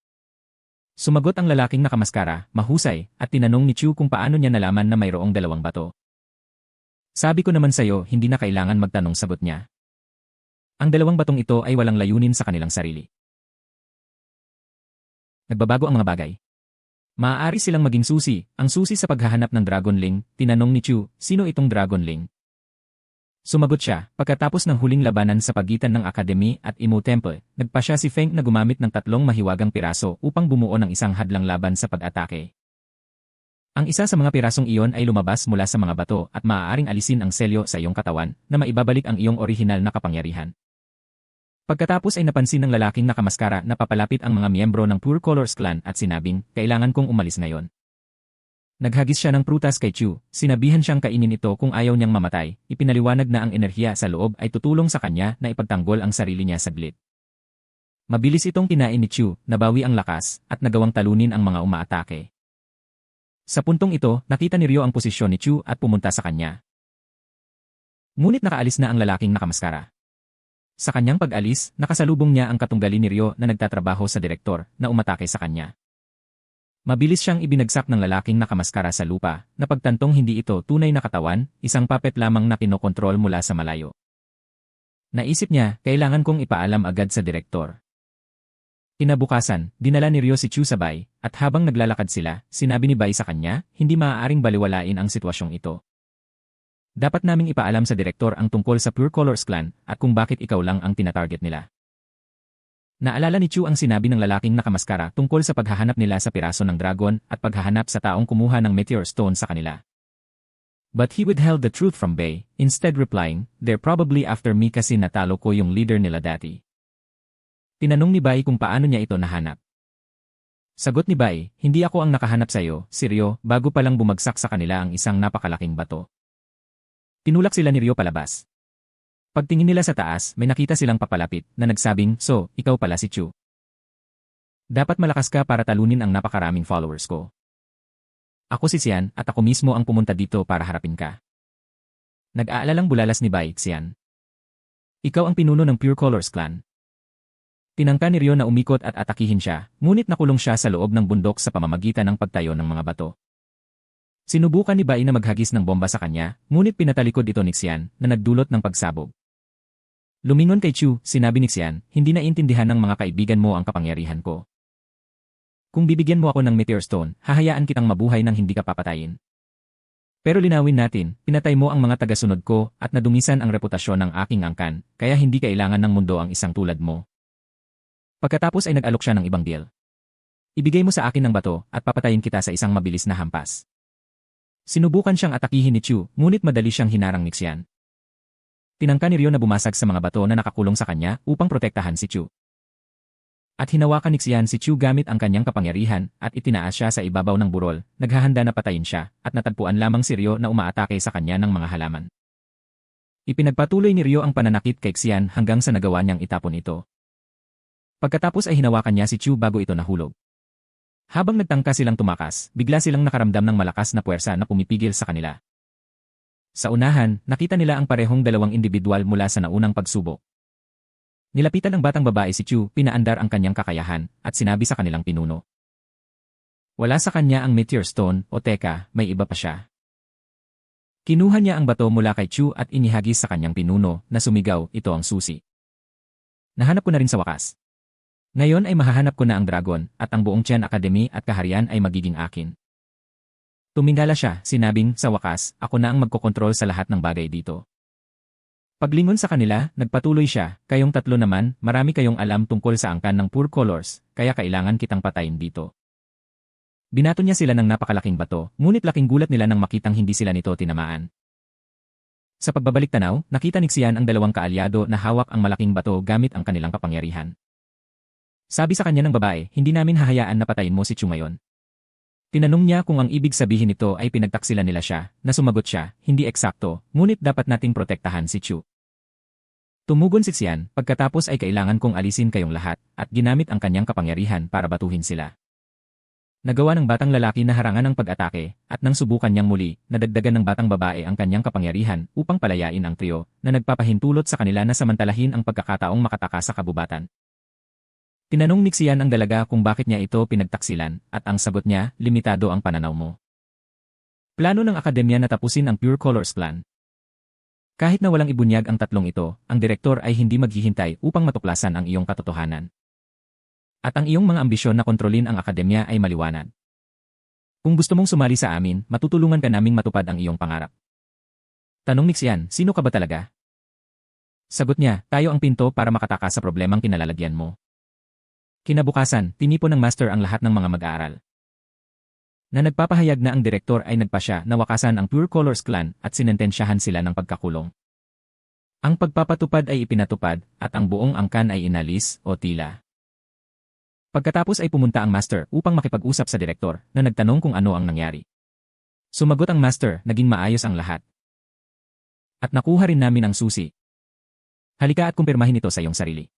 Sumagot ang lalaking nakamaskara, mahusay, at tinanong ni Chu kung paano niya nalaman na mayroong dalawang bato. Sabi ko naman sa'yo, hindi na kailangan magtanong, sagot niya. Ang dalawang batong ito ay walang layunin sa kanilang sarili. Nagbabago ang mga bagay. Maaari silang maging susi, ang susi sa paghahanap ng Dragonling, tinanong ni Chu, sino itong Dragonling? Sumagot siya, pagkatapos ng huling labanan sa pagitan ng Academy at Imo Temple, nagpa siya si Feng na gumamit ng 3 mahiwagang piraso upang bumuo ng isang hadlang laban sa pag-atake. Ang isa sa mga pirasong iyon ay lumabas mula sa mga bato at maaaring alisin ang selyo sa iyong katawan na maibabalik ang iyong orihinal na kapangyarihan. Pagkatapos ay napansin ng lalaking nakamaskara na papalapit ang mga miyembro ng Pure Colors clan at sinabing, kailangan kong umalis ngayon. Naghagis siya ng prutas kay Chu, sinabihan siyang kainin ito kung ayaw niyang mamatay, ipinaliwanag na ang enerhiya sa loob ay tutulong sa kanya na ipagtanggol ang sarili niya saglit. Mabilis itong kinain ni Chu, nabawi ang lakas, at nagawang talunin ang mga umaatake. Sa puntong ito, nakita ni Ryo ang posisyon ni Chu at pumunta sa kanya. Ngunit nakaalis na ang lalaking nakamaskara. Sa kanyang pag-alis, nakasalubong niya ang katunggali ni Ryo na nagtatrabaho sa direktor na umatake sa kanya. Mabilis siyang ibinagsak ng lalaking nakamaskara sa lupa, na pagtantong hindi ito tunay na katawan, isang puppet lamang na kinokontrol mula sa malayo. Naisip niya, kailangan kong ipaalam agad sa direktor. Kinabukasan, dinala ni Ryo si Chu sa Bai, at habang naglalakad sila, sinabi ni Bai sa kanya, hindi maaaring baliwalain ang sitwasyong ito. Dapat naming ipaalam sa direktor ang tungkol sa Pure Colors clan at kung bakit ikaw lang ang tinatarget nila. Naalala ni Chu ang sinabi ng lalaking nakamaskara tungkol sa paghahanap nila sa piraso ng dragon at paghahanap sa taong kumuha ng meteor stone sa kanila. But he withheld the truth from Bai, instead replying, they're probably after me kasi natalo ko yung leader nila dati. Tinanong ni Bai kung paano niya ito nahanap. Sagot ni Bai, hindi ako ang nakahanap sa'yo, si Ryo, bago palang bumagsak sa kanila ang isang napakalaking bato. Tinulak sila ni Ryo palabas. Pagtingin nila sa taas, may nakita silang papalapit na nagsabing, so, ikaw pala si Chu. Dapat malakas ka para talunin ang napakaraming followers ko. Ako si Xian at ako mismo ang pumunta dito para harapin ka. Nag-aalalang bulalas ni Bai, Xian. Ikaw ang pinuno ng Pure Colors clan. Tinangka ni Ryo na umikot at atakihin siya, ngunit nakulong siya sa loob ng bundok sa pamamagitan ng pagtayo ng mga bato. Sinubukan ni Bai na maghagis ng bomba sa kanya, ngunit pinatalikod ito ni Xian na nagdulot ng pagsabog. Lumingon kay Chu, sinabi ni Xian, hindi naiintindihan ng mga kaibigan mo ang kapangyarihan ko. Kung bibigyan mo ako ng meteor stone, hahayaan kitang mabuhay nang hindi ka papatayin. Pero linawin natin, pinatay mo ang mga tagasunod ko at nadungisan ang reputasyon ng aking angkan, kaya hindi kailangan ng mundo ang isang tulad mo. Pagkatapos ay nag-alok siya ng ibang deal. Ibigay mo sa akin ng bato at papatayin kita sa isang mabilis na hampas. Sinubukan siyang atakihin ni Chu, ngunit madali siyang hinarang ni Xian. Tinangka ni Ryo na bumasag sa mga bato na nakakulong sa kanya upang protektahan si Chu. At hinawakan ni Xian si Chu gamit ang kanyang kapangyarihan at itinaas siya sa ibabaw ng burol, naghahanda na patayin siya, at natagpuan lamang si Ryo na umaatake sa kanya ng mga halaman. Ipinagpatuloy ni Ryo ang pananakit kay Xian hanggang sa nagawa niyang itapon ito. Pagkatapos ay hinawakan niya si Chu bago ito nahulog. Habang nagtangka silang tumakas, bigla silang nakaramdam ng malakas na puwersa na pumipigil sa kanila. Sa unahan, nakita nila ang parehong dalawang individual mula sa naunang pagsubok. Nilapitan ng batang babae si Chu, pinaandar ang kanyang kakayahan, at sinabi sa kanilang pinuno. Wala sa kanya ang meteor stone, o teka, may iba pa siya. Kinuha niya ang bato mula kay Chu at inihagis sa kanyang pinuno, na sumigaw, ito ang susi. Nahanap ko na rin sa wakas. Ngayon ay mahahanap ko na ang dragon, at ang buong Qian Academy at kaharian ay magiging akin. Tumingala siya, sinabing, sa wakas, ako na ang magkokontrol sa lahat ng bagay dito. Paglingon sa kanila, nagpatuloy siya, kayong tatlo naman, marami kayong alam tungkol sa angkan ng Pure Colors, kaya kailangan kitang patayin dito. Binato niya sila ng napakalaking bato, ngunit laking gulat nila nang makitang hindi sila nito tinamaan. Sa pagbabalik tanaw, nakita ni Xian ang dalawang kaalyado na hawak ang malaking bato gamit ang kanilang kapangyarihan. Sabi sa kanya ng babae, hindi namin hahayaan na patayin mo si Chu ngayon. Tinanong niya kung ang ibig sabihin nito ay pinagtaksilan nila siya, na sumagot siya, hindi eksakto, ngunit dapat nating protektahan si Chu. Tumugon si Xian, pagkatapos ay kailangan kong alisin kayong lahat, at ginamit ang kanyang kapangyarihan para batuhin sila. Nagawa ng batang lalaki na harangan ang pag-atake, at nang subukan niyang muli, nadagdagan ng batang babae ang kanyang kapangyarihan upang palayain ang trio, na nagpapahintulot sa kanila na samantalahin ang pagkakataong makatakas sa kabubatan. Tinanong ni Xian ang dalaga kung bakit niya ito pinagtaksilan, at ang sagot niya, limitado ang pananaw mo. Plano ng akademya na tapusin ang Pure Colors Clan. Kahit na walang ibunyag ang tatlong ito, ang direktor ay hindi maghihintay upang matuklasan ang iyong katotohanan. At ang iyong mga ambisyon na kontrolin ang akademya ay maliwanag. Kung gusto mong sumali sa amin, matutulungan ka naming matupad ang iyong pangarap. Tanong ni Xian, sino ka ba talaga? Sagot niya, tayo ang pinto para makatakas sa problemang kinalalagyan mo. Kinabukasan, tinipon ng master ang lahat ng mga mag-aaral. Na nagpapahayag na ang direktor ay nagpasya na wakasan ang Pure Colors Clan at sinentensyahan sila ng pagkakulong. Ang pagpapatupad ay ipinatupad at ang buong angkan ay inalis o tila. Pagkatapos ay pumunta ang master upang makipag-usap sa direktor na nagtanong kung ano ang nangyari. Sumagot ang master, naging maayos ang lahat. At nakuha rin namin ang susi. Halika at kumpirmahin ito sa iyong sarili.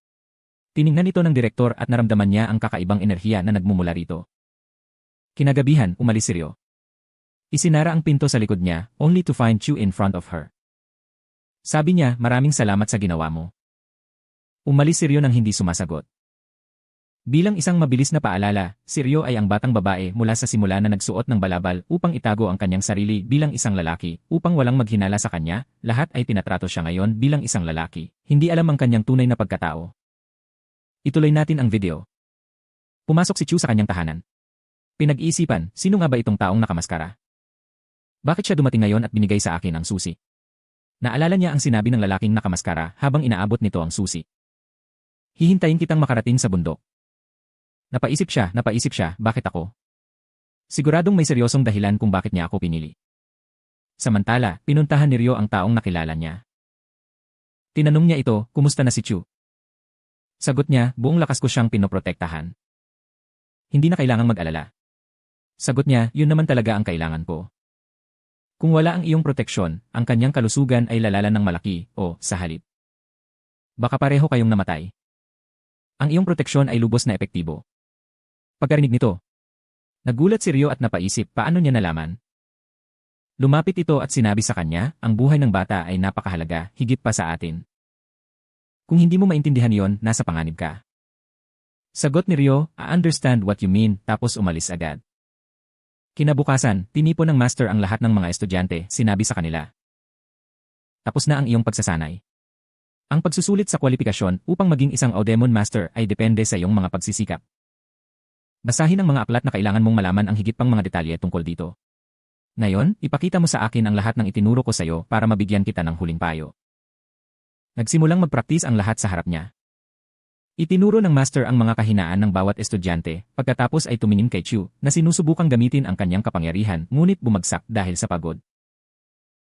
Tiningnan ito ng direktor at naramdaman niya ang kakaibang enerhiya na nagmumula rito. Kinagabihan, umalis si Ryo. Isinara ang pinto sa likod niya, only to find Chu in front of her. Sabi niya, maraming salamat sa ginawa mo. Umalis si Ryo nang hindi sumasagot. Bilang isang mabilis na paalala, si Ryo ay ang batang babae mula sa simula na nagsuot ng balabal upang itago ang kanyang sarili bilang isang lalaki, upang walang maghinala sa kanya, lahat ay tinatrato siya ngayon bilang isang lalaki, hindi alam ang kanyang tunay na pagkatao. Ituloy natin ang video. Pumasok si Chu sa kanyang tahanan. Pinag-iisipan, sino nga ba itong taong nakamaskara? Bakit siya dumating ngayon at binigay sa akin ang susi? Naalala niya ang sinabi ng lalaking nakamaskara habang inaabot nito ang susi. Hihintayin kitang makarating sa bundok. Napaisip siya, bakit ako? Siguradong may seryosong dahilan kung bakit niya ako pinili. Samantala, pinuntahan ni Ryo ang taong nakilala niya. Tinanong niya ito, kumusta na si Chu? Sagot niya, buong lakas ko siyang pinoprotektahan. Hindi na kailangang mag-alala. Sagot niya, yun naman talaga ang kailangan ko. Kung wala ang iyong proteksyon, ang kanyang kalusugan ay lalala ng malaki, o, sa halip. Baka pareho kayong namatay. Ang iyong proteksyon ay lubos na epektibo. Pagkarinig nito, nagulat si Ryo at napaisip, paano niya nalaman? Lumapit ito at sinabi sa kanya, ang buhay ng bata ay napakahalaga, higit pa sa atin. Kung hindi mo maintindihan yon, nasa panganib ka. Sagot ni Ryo, I understand what you mean, tapos umalis agad. Kinabukasan, tinipon ng master ang lahat ng mga estudyante, sinabi sa kanila. Tapos na ang iyong pagsasanay. Ang pagsusulit sa kwalifikasyon upang maging isang Audemon Master ay depende sa iyong mga pagsisikap. Basahin ang mga aklat na kailangan mong malaman ang higit pang mga detalye tungkol dito. Ngayon, ipakita mo sa akin ang lahat ng itinuro ko sa iyo para mabigyan kita ng huling payo. Nagsimulang magpraktis ang lahat sa harap niya. Itinuro ng master ang mga kahinaan ng bawat estudyante, pagkatapos ay tumingin kay Chu na sinusubukang gamitin ang kanyang kapangyarihan ngunit bumagsak dahil sa pagod.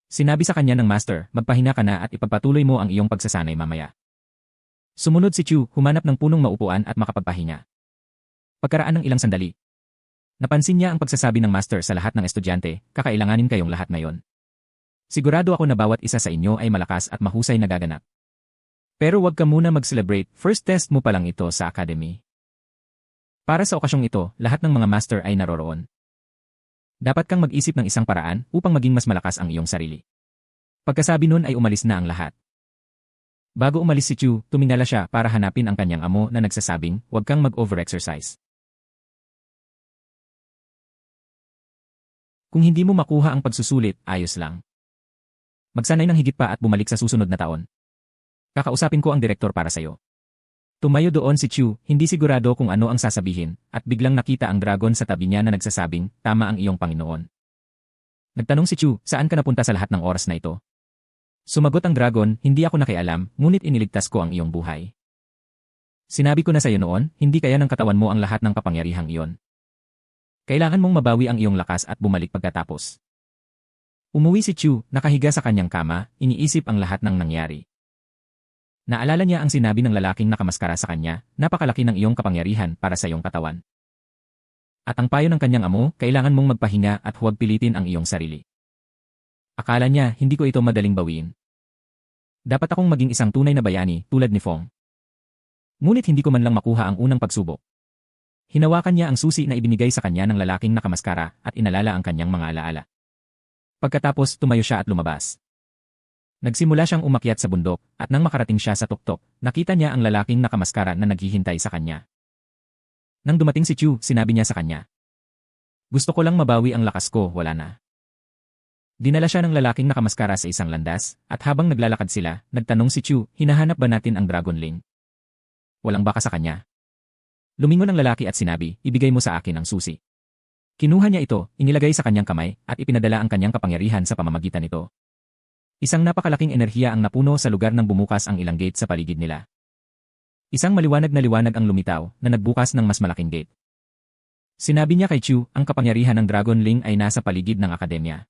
Sinabi sa kanya ng master, magpahinga ka na at ipagpatuloy mo ang iyong pagsasanay mamaya. Sumunod si Chu, humanap ng punong maupuan at makapagpahinga. Pagkaraan ng ilang sandali, napansin niya ang pagsasabi ng master sa lahat ng estudyante, kakailanganin kayong lahat ngayon. Sigurado ako na bawat isa sa inyo ay malakas at mahusay na gaganap. Pero huwag ka muna mag-celebrate, first test mo pa lang ito sa academy. Para sa okasyong ito, lahat ng mga master ay naroroon. Dapat kang mag-isip ng isang paraan upang maging mas malakas ang iyong sarili. Pagkasabi nun ay umalis na ang lahat. Bago umalis si Chu, tumingala siya para hanapin ang kanyang amo na nagsasabing, huwag kang mag-over-exercise. Kung hindi mo makuha ang pagsusulit, ayos lang. Magsanay ng higit pa at bumalik sa susunod na taon. Kakausapin ko ang direktor para sa'yo. Tumayo doon si Chu, hindi sigurado kung ano ang sasabihin, at biglang nakita ang dragon sa tabi niya na nagsasabing, tama ang iyong Panginoon. Nagtanong si Chu, saan ka napunta sa lahat ng oras na ito? Sumagot ang dragon, hindi ako nakialam, ngunit iniligtas ko ang iyong buhay. Sinabi ko na sa iyo noon, hindi kaya ng katawan mo ang lahat ng kapangyarihang iyon. Kailangan mong mabawi ang iyong lakas at bumalik pagkatapos. Umuwi si Chu, nakahiga sa kanyang kama, iniisip ang lahat ng nangyari. Naalala niya ang sinabi ng lalaking nakamaskara sa kanya, napakalaki ng iyong kapangyarihan para sa iyong katawan. At ang payo ng kanyang amo, kailangan mong magpahinga at huwag pilitin ang iyong sarili. Akala niya, hindi ko ito madaling bawiin. Dapat akong maging isang tunay na bayani, tulad ni Fong. Ngunit hindi ko man lang makuha ang unang pagsubok. Hinawakan niya ang susi na ibinigay sa kanya ng lalaking nakamaskara at inalala ang kanyang mga alaala. Pagkatapos, tumayo siya at lumabas. Nagsimula siyang umakyat sa bundok, at nang makarating siya sa tuktok, nakita niya ang lalaking nakamaskara na naghihintay sa kanya. Nang dumating si Chu, sinabi niya sa kanya, "Gusto ko lang mabawi ang lakas ko, wala na." Dinala siya ng lalaking nakamaskara sa isang landas, at habang naglalakad sila, nagtanong si Chu, "Hinahanap ba natin ang Dragonling?" "Walang baka sa kanya." Lumingon ang lalaki at sinabi, "Ibigay mo sa akin ang susi." Kinuha niya ito, inilagay sa kanyang kamay, at ipinadala ang kanyang kapangyarihan sa pamamagitan nito. Isang napakalaking enerhiya ang napuno sa lugar nang bumukas ang ilang gate sa paligid nila. Isang maliwanag na liwanag ang lumitaw na nagbukas ng mas malaking gate. Sinabi niya kay Chu, ang kapangyarihan ng Dragonling ay nasa paligid ng akademya.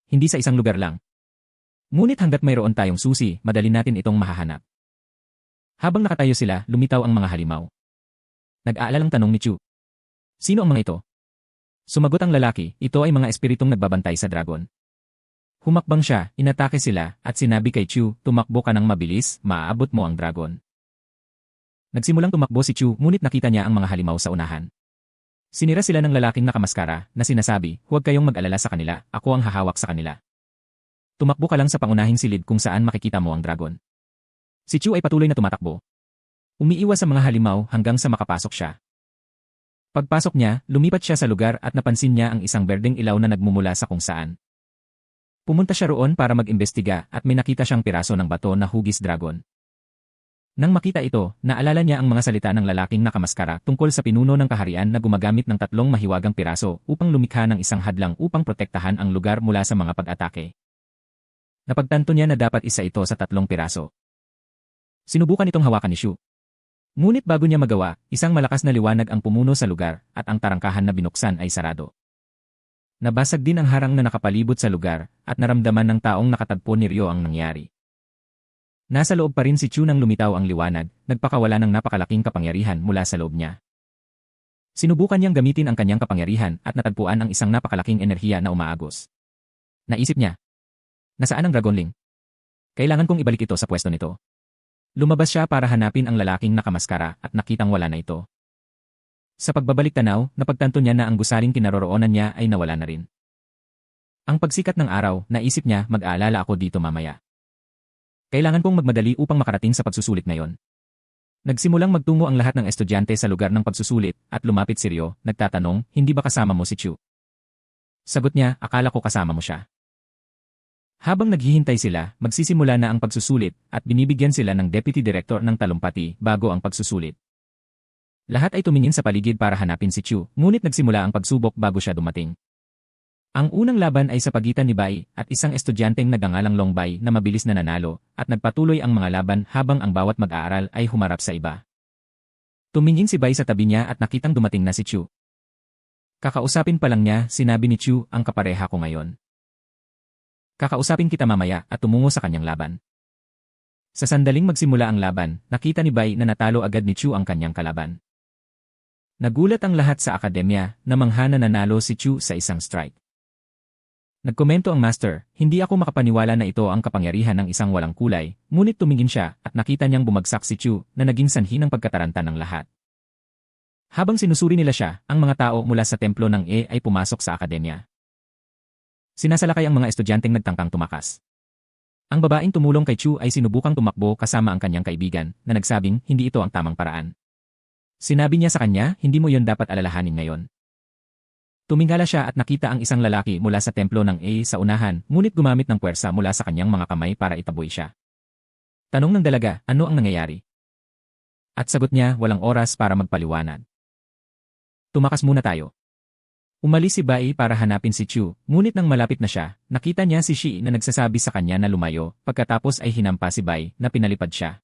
Hindi sa isang lugar lang. Ngunit hanggat mayroon tayong susi, madali natin itong mahahanap. Habang nakatayo sila, lumitaw ang mga halimaw. Nag-aalalang tanong ni Chu, "Sino ang mga ito?" Sumagot ang lalaki, "Ito ay mga espiritong nagbabantay sa dragon." Humakbang siya, inatake sila, at sinabi kay Chu, "Tumakbo ka ng mabilis, maaabot mo ang dragon." Nagsimulang tumakbo si Chu, ngunit nakita niya ang mga halimaw sa unahan. Sinira sila ng lalaking nakamaskara, na sinasabi, "Huwag kayong mag-alala sa kanila, ako ang hahawak sa kanila." Tumakbo ka lang sa pangunahing silid kung saan makikita mo ang dragon. Si Chu ay patuloy na tumatakbo. Umiiwas sa mga halimaw hanggang sa makapasok siya. Pagpasok niya, lumipat siya sa lugar at napansin niya ang isang berdeng ilaw na nagmumula sa kung saan. Pumunta siya roon para mag-imbestiga at may nakita siyang piraso ng bato na hugis dragon. Nang makita ito, naalala niya ang mga salita ng lalaking nakamaskara tungkol sa pinuno ng kaharian na gumagamit ng 3 mahiwagang piraso upang lumikha ng isang hadlang upang protektahan ang lugar mula sa mga pag-atake. Napagtanto niya na dapat isa ito sa 3 piraso. Sinubukan itong hawakan ni Shu. Ngunit bago niya magawa, isang malakas na liwanag ang pumuno sa lugar at ang tarangkahan na binuksan ay sarado. Nabasag din ang harang na nakapalibot sa lugar at naramdaman ng taong nakatagpo ni Ryo ang nangyari. Nasa loob pa rin si Chu nang lumitaw ang liwanag, nagpakawala ng napakalaking kapangyarihan mula sa loob niya. Sinubukan niyang gamitin ang kanyang kapangyarihan at natagpuan ang isang napakalaking enerhiya na umaagos. Naisip niya, "Nasaan ang Dragonling? Kailangan kong ibalik ito sa pwesto nito." Lumabas siya para hanapin ang lalaking nakamaskara at nakitang wala na ito. Sa pagbabalik tanaw, napagtanto niya na ang gusaling kinaroroonan niya ay nawala na rin. Ang pagsikat ng araw, naisip niya, "Mag-aalala ako dito mamaya. Kailangan kong magmadali upang makarating sa pagsusulit ngayon." Nagsimulang magtungo ang lahat ng estudyante sa lugar ng pagsusulit at lumapit si Ryo, nagtatanong, "Hindi ba kasama mo si Chu?" Sagot niya, "Akala ko kasama mo siya." Habang naghihintay sila, magsisimula na ang pagsusulit at binibigyan sila ng Deputy Director ng talumpati bago ang pagsusulit. Lahat ay tumingin sa paligid para hanapin si Chu, ngunit nagsimula ang pagsubok bago siya dumating. Ang unang laban ay sa pagitan ni Bai at isang estudyanteng nagngangalang Long Bai na mabilis na nanalo at nagpatuloy ang mga laban habang ang bawat mag-aaral ay humarap sa iba. Tumingin si Bai sa tabi niya at nakitang dumating na si Chu. Kakausapin pa lang niya, sinabi ni Chu, "Ang kapareha ko ngayon. Kakausapin kita mamaya," at tumungo sa kanyang laban. Sa sandaling magsimula ang laban, nakita ni Bai na natalo agad ni Chu ang kanyang kalaban. Nagulat ang lahat sa akademya na mangha na nanalo si Chu sa isang strike. Nagkomento ang master, "Hindi ako makapaniwala na ito ang kapangyarihan ng isang walang kulay," ngunit tumingin siya at nakita niyang bumagsak si Chu na naging sanhi ng pagkataranta ng lahat. Habang sinusuri nila siya, ang mga tao mula sa templo ng E ay pumasok sa akademya. Sinasalakay ang mga estudyanteng nagtangkang tumakas. Ang babaeng tumulong kay Chu ay sinubukang tumakbo kasama ang kanyang kaibigan na nagsabing hindi ito ang tamang paraan. Sinabi niya sa kanya, "Hindi mo yon dapat alalahanin ngayon." Tumingala siya at nakita ang isang lalaki mula sa templo ng A sa unahan, ngunit gumamit ng puwersa mula sa kanyang mga kamay para itaboy siya. Tanong ng dalaga, "Ano ang nangyayari?" At sagot niya, "Walang oras para magpaliwanag. Tumakas muna tayo." Umalis si Bai para hanapin si Chu, ngunit nang malapit na siya, nakita niya si Shi na nagsasabi sa kanya na lumayo, pagkatapos ay hinampa si Bai na pinalipad siya.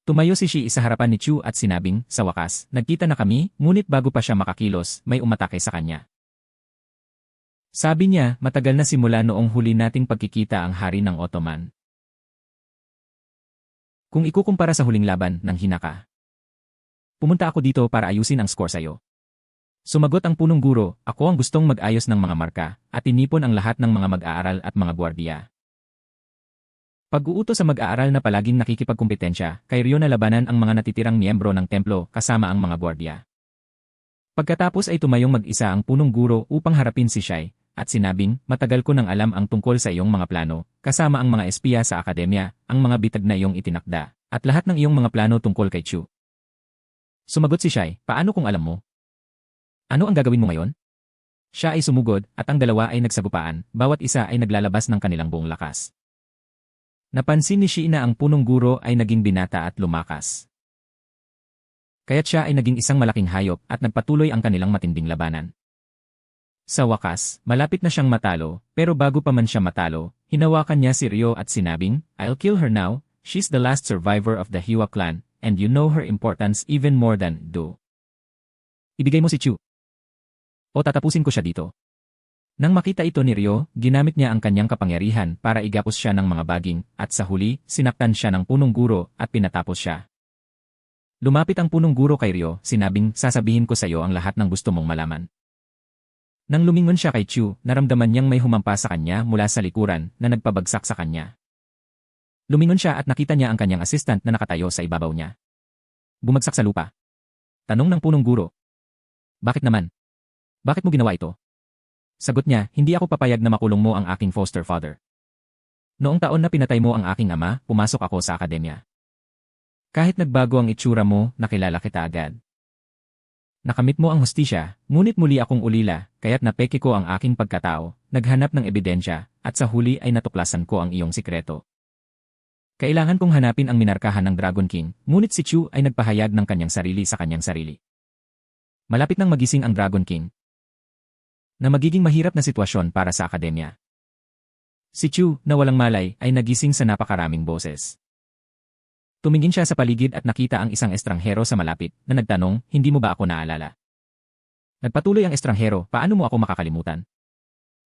Tumayo si Shi sa harapan ni Chu at sinabing, "Sa wakas, nagkita na kami," ngunit bago pa siya makakilos, may umatake sa kanya. Sabi niya, "Matagal na simula noong huli nating pagkikita ang hari ng Ottoman. Kung ikukumpara sa huling laban, nanghina ka. Pumunta ako dito para ayusin ang score sa'yo." Sumagot ang punong guro, ako ang gustong mag-ayos ng mga marka, at tinipon ang lahat ng mga mag-aaral at mga gwardiya. Pag-uutos sa mag-aaral na palaging nakikipagkumpetensya, kay Ryo na labanan ang mga natitirang miyembro ng templo kasama ang mga gwardiya. Pagkatapos ay tumayong mag-isa ang punong guro upang harapin si Shai, at sinabing, matagal ko nang alam ang tungkol sa iyong mga plano, kasama ang mga espiya sa akademya, ang mga bitag na iyong itinakda, at lahat ng iyong mga plano tungkol kay Chu. Sumagot si Shai, paano kung alam mo? Ano ang gagawin mo ngayon? Siya ay sumugod, at ang dalawa ay nagsagupaan, bawat isa ay naglalabas ng kanilang buong lakas. Napansin ni Shi na ang punong guro ay naging binata at lumakas. Kaya't siya ay naging isang malaking hayop at nagpatuloy ang kanilang matinding labanan. Sa wakas, malapit na siyang matalo, pero bago pa man siya matalo, hinawakan niya si Ryo at sinabing, I'll kill her now, she's the last survivor of the Hiwa clan, and you know her importance even more than do. Ibigay mo si Chu. O tatapusin ko siya dito. Nang makita ito ni Ryo, ginamit niya ang kanyang kapangyarihan para igapos siya ng mga baging, at sa huli, sinaktan siya ng punong guro at pinatapos siya. Lumapit ang punong guro kay Ryo, sinabing, sasabihin ko sa iyo ang lahat ng gusto mong malaman. Nang lumingon siya kay Chu, naramdaman niyang may humampa sa kanya mula sa likuran na nagpabagsak sa kanya. Lumingon siya at nakita niya ang kanyang assistant na nakatayo sa ibabaw niya. Bumagsak sa lupa. Tanong ng punong guro. Bakit naman? Bakit mo ginawa ito? Sagot niya, hindi ako papayag na makulong mo ang aking foster father. Noong taon na pinatay mo ang aking ama, pumasok ako sa akademya. Kahit nagbago ang itsura mo, nakilala kita agad. Nakamit mo ang hustisya, ngunit muli akong ulila, kaya't napeke ko ang aking pagkatao, naghanap ng ebidensya, at sa huli ay natuklasan ko ang iyong sikreto. Kailangan kong hanapin ang minarkahan ng Dragon King, ngunit si Chu ay nagpahayag ng kanyang sarili sa kanyang sarili. Malapit nang magising ang Dragon King, na magiging mahirap na sitwasyon para sa akademya. Si Chu, na walang malay, ay nagising sa napakaraming boses. Tumingin siya sa paligid at nakita ang isang estranghero sa malapit, na nagtanong, hindi mo ba ako naalala? Nagpatuloy ang estranghero, paano mo ako makakalimutan?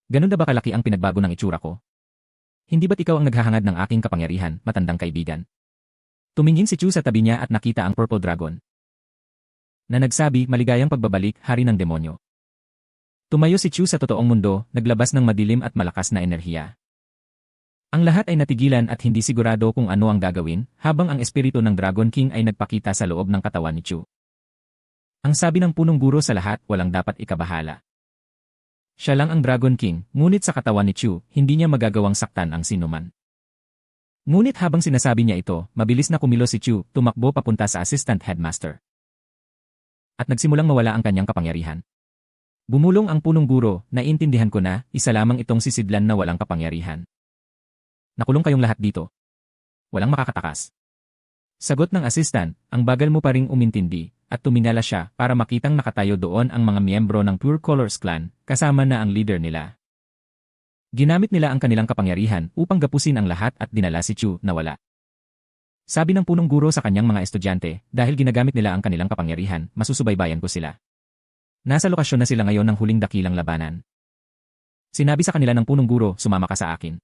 Ganun na ba kalaki ang pinagbago ng itsura ko? Hindi ba't ikaw ang naghahangad ng aking kapangyarihan, matandang kaibigan? Tumingin si Chu sa tabi niya at nakita ang Purple Dragon, na nagsabi, maligayang pagbabalik, hari ng demonyo. Tumayo si Chu sa totoong mundo, naglabas ng madilim at malakas na enerhiya. Ang lahat ay natigilan at hindi sigurado kung ano ang gagawin, habang ang espiritu ng Dragon King ay nagpakita sa loob ng katawan ni Chu. Ang sabi ng punong guro sa lahat, walang dapat ikabahala. Siya lang ang Dragon King, ngunit sa katawan ni Chu, hindi niya magagawang saktan ang sinuman. Ngunit habang sinasabi niya ito, mabilis na kumilos si Chu, tumakbo papunta sa Assistant Headmaster. At nagsimulang mawala ang kanyang kapangyarihan. Bumulong ang punong guro, naiintindihan ko na, isa lamang itong sisidlan na walang kapangyarihan. Nakulong kayong lahat dito. Walang makakatakas. Sagot ng assistant, ang bagal mo pa ring umintindi, at tumingala siya para makitang nakatayo doon ang mga miyembro ng Pure Colors Clan, kasama na ang leader nila. Ginamit nila ang kanilang kapangyarihan upang gapusin ang lahat at dinala si Chu na wala. Sabi ng punong guro sa kanyang mga estudyante, dahil ginagamit nila ang kanilang kapangyarihan, masusubaybayan ko sila. Nasa lokasyon na sila ngayon ng huling dakilang labanan. Sinabi sa kanila ng punong guro, sumama ka sa akin.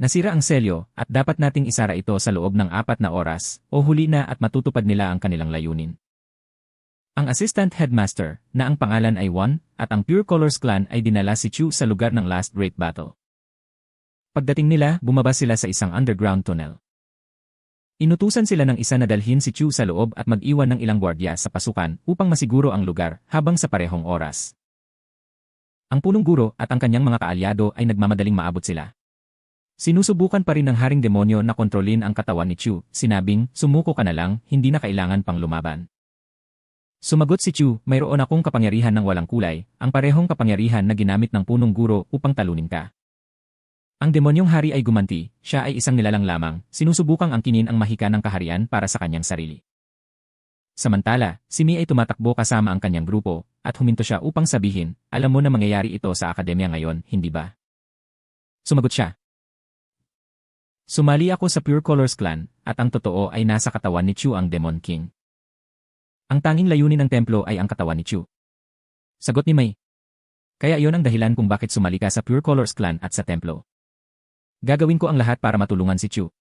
Nasira ang selyo, at dapat nating isara ito sa loob ng 4 na oras, o huli na at matutupad nila ang kanilang layunin. Ang Assistant Headmaster, na ang pangalan ay Won, at ang Pure Colors Clan ay dinala si Chu sa lugar ng Last Great Battle. Pagdating nila, bumaba sila sa isang underground tunnel. Inutusan sila ng isa na dalhin si Chu sa loob at mag-iwan ng ilang gwardiya sa pasukan upang masiguro ang lugar habang sa parehong oras. Ang punong guro at ang kanyang mga kaalyado ay nagmamadaling maabot sila. Sinusubukan pa rin ng haring demonyo na kontrolin ang katawan ni Chu, sinabing, sumuko ka na lang, hindi na kailangan pang lumaban. Sumagot si Chu, mayroon akong kapangyarihan ng walang kulay, ang parehong kapangyarihan na ginamit ng punong guro upang talunin ka. Ang demonyong hari ay gumanti, siya ay isang nilalang lamang, sinusubukang angkinin ang mahika ng kaharian para sa kanyang sarili. Samantala, si Mi ay tumatakbo kasama ang kanyang grupo, at huminto siya upang sabihin, alam mo na mangyayari ito sa akademya ngayon, hindi ba? Sumagot siya. Sumali ako sa Pure Colors Clan, at ang totoo ay nasa katawan ni Chu ang Demon King. Ang tanging layunin ng templo ay ang katawan ni Chu. Sagot ni Mai. Kaya iyon ang dahilan kung bakit sumali ka sa Pure Colors Clan at sa templo. Gagawin ko ang lahat para matulungan si Chu.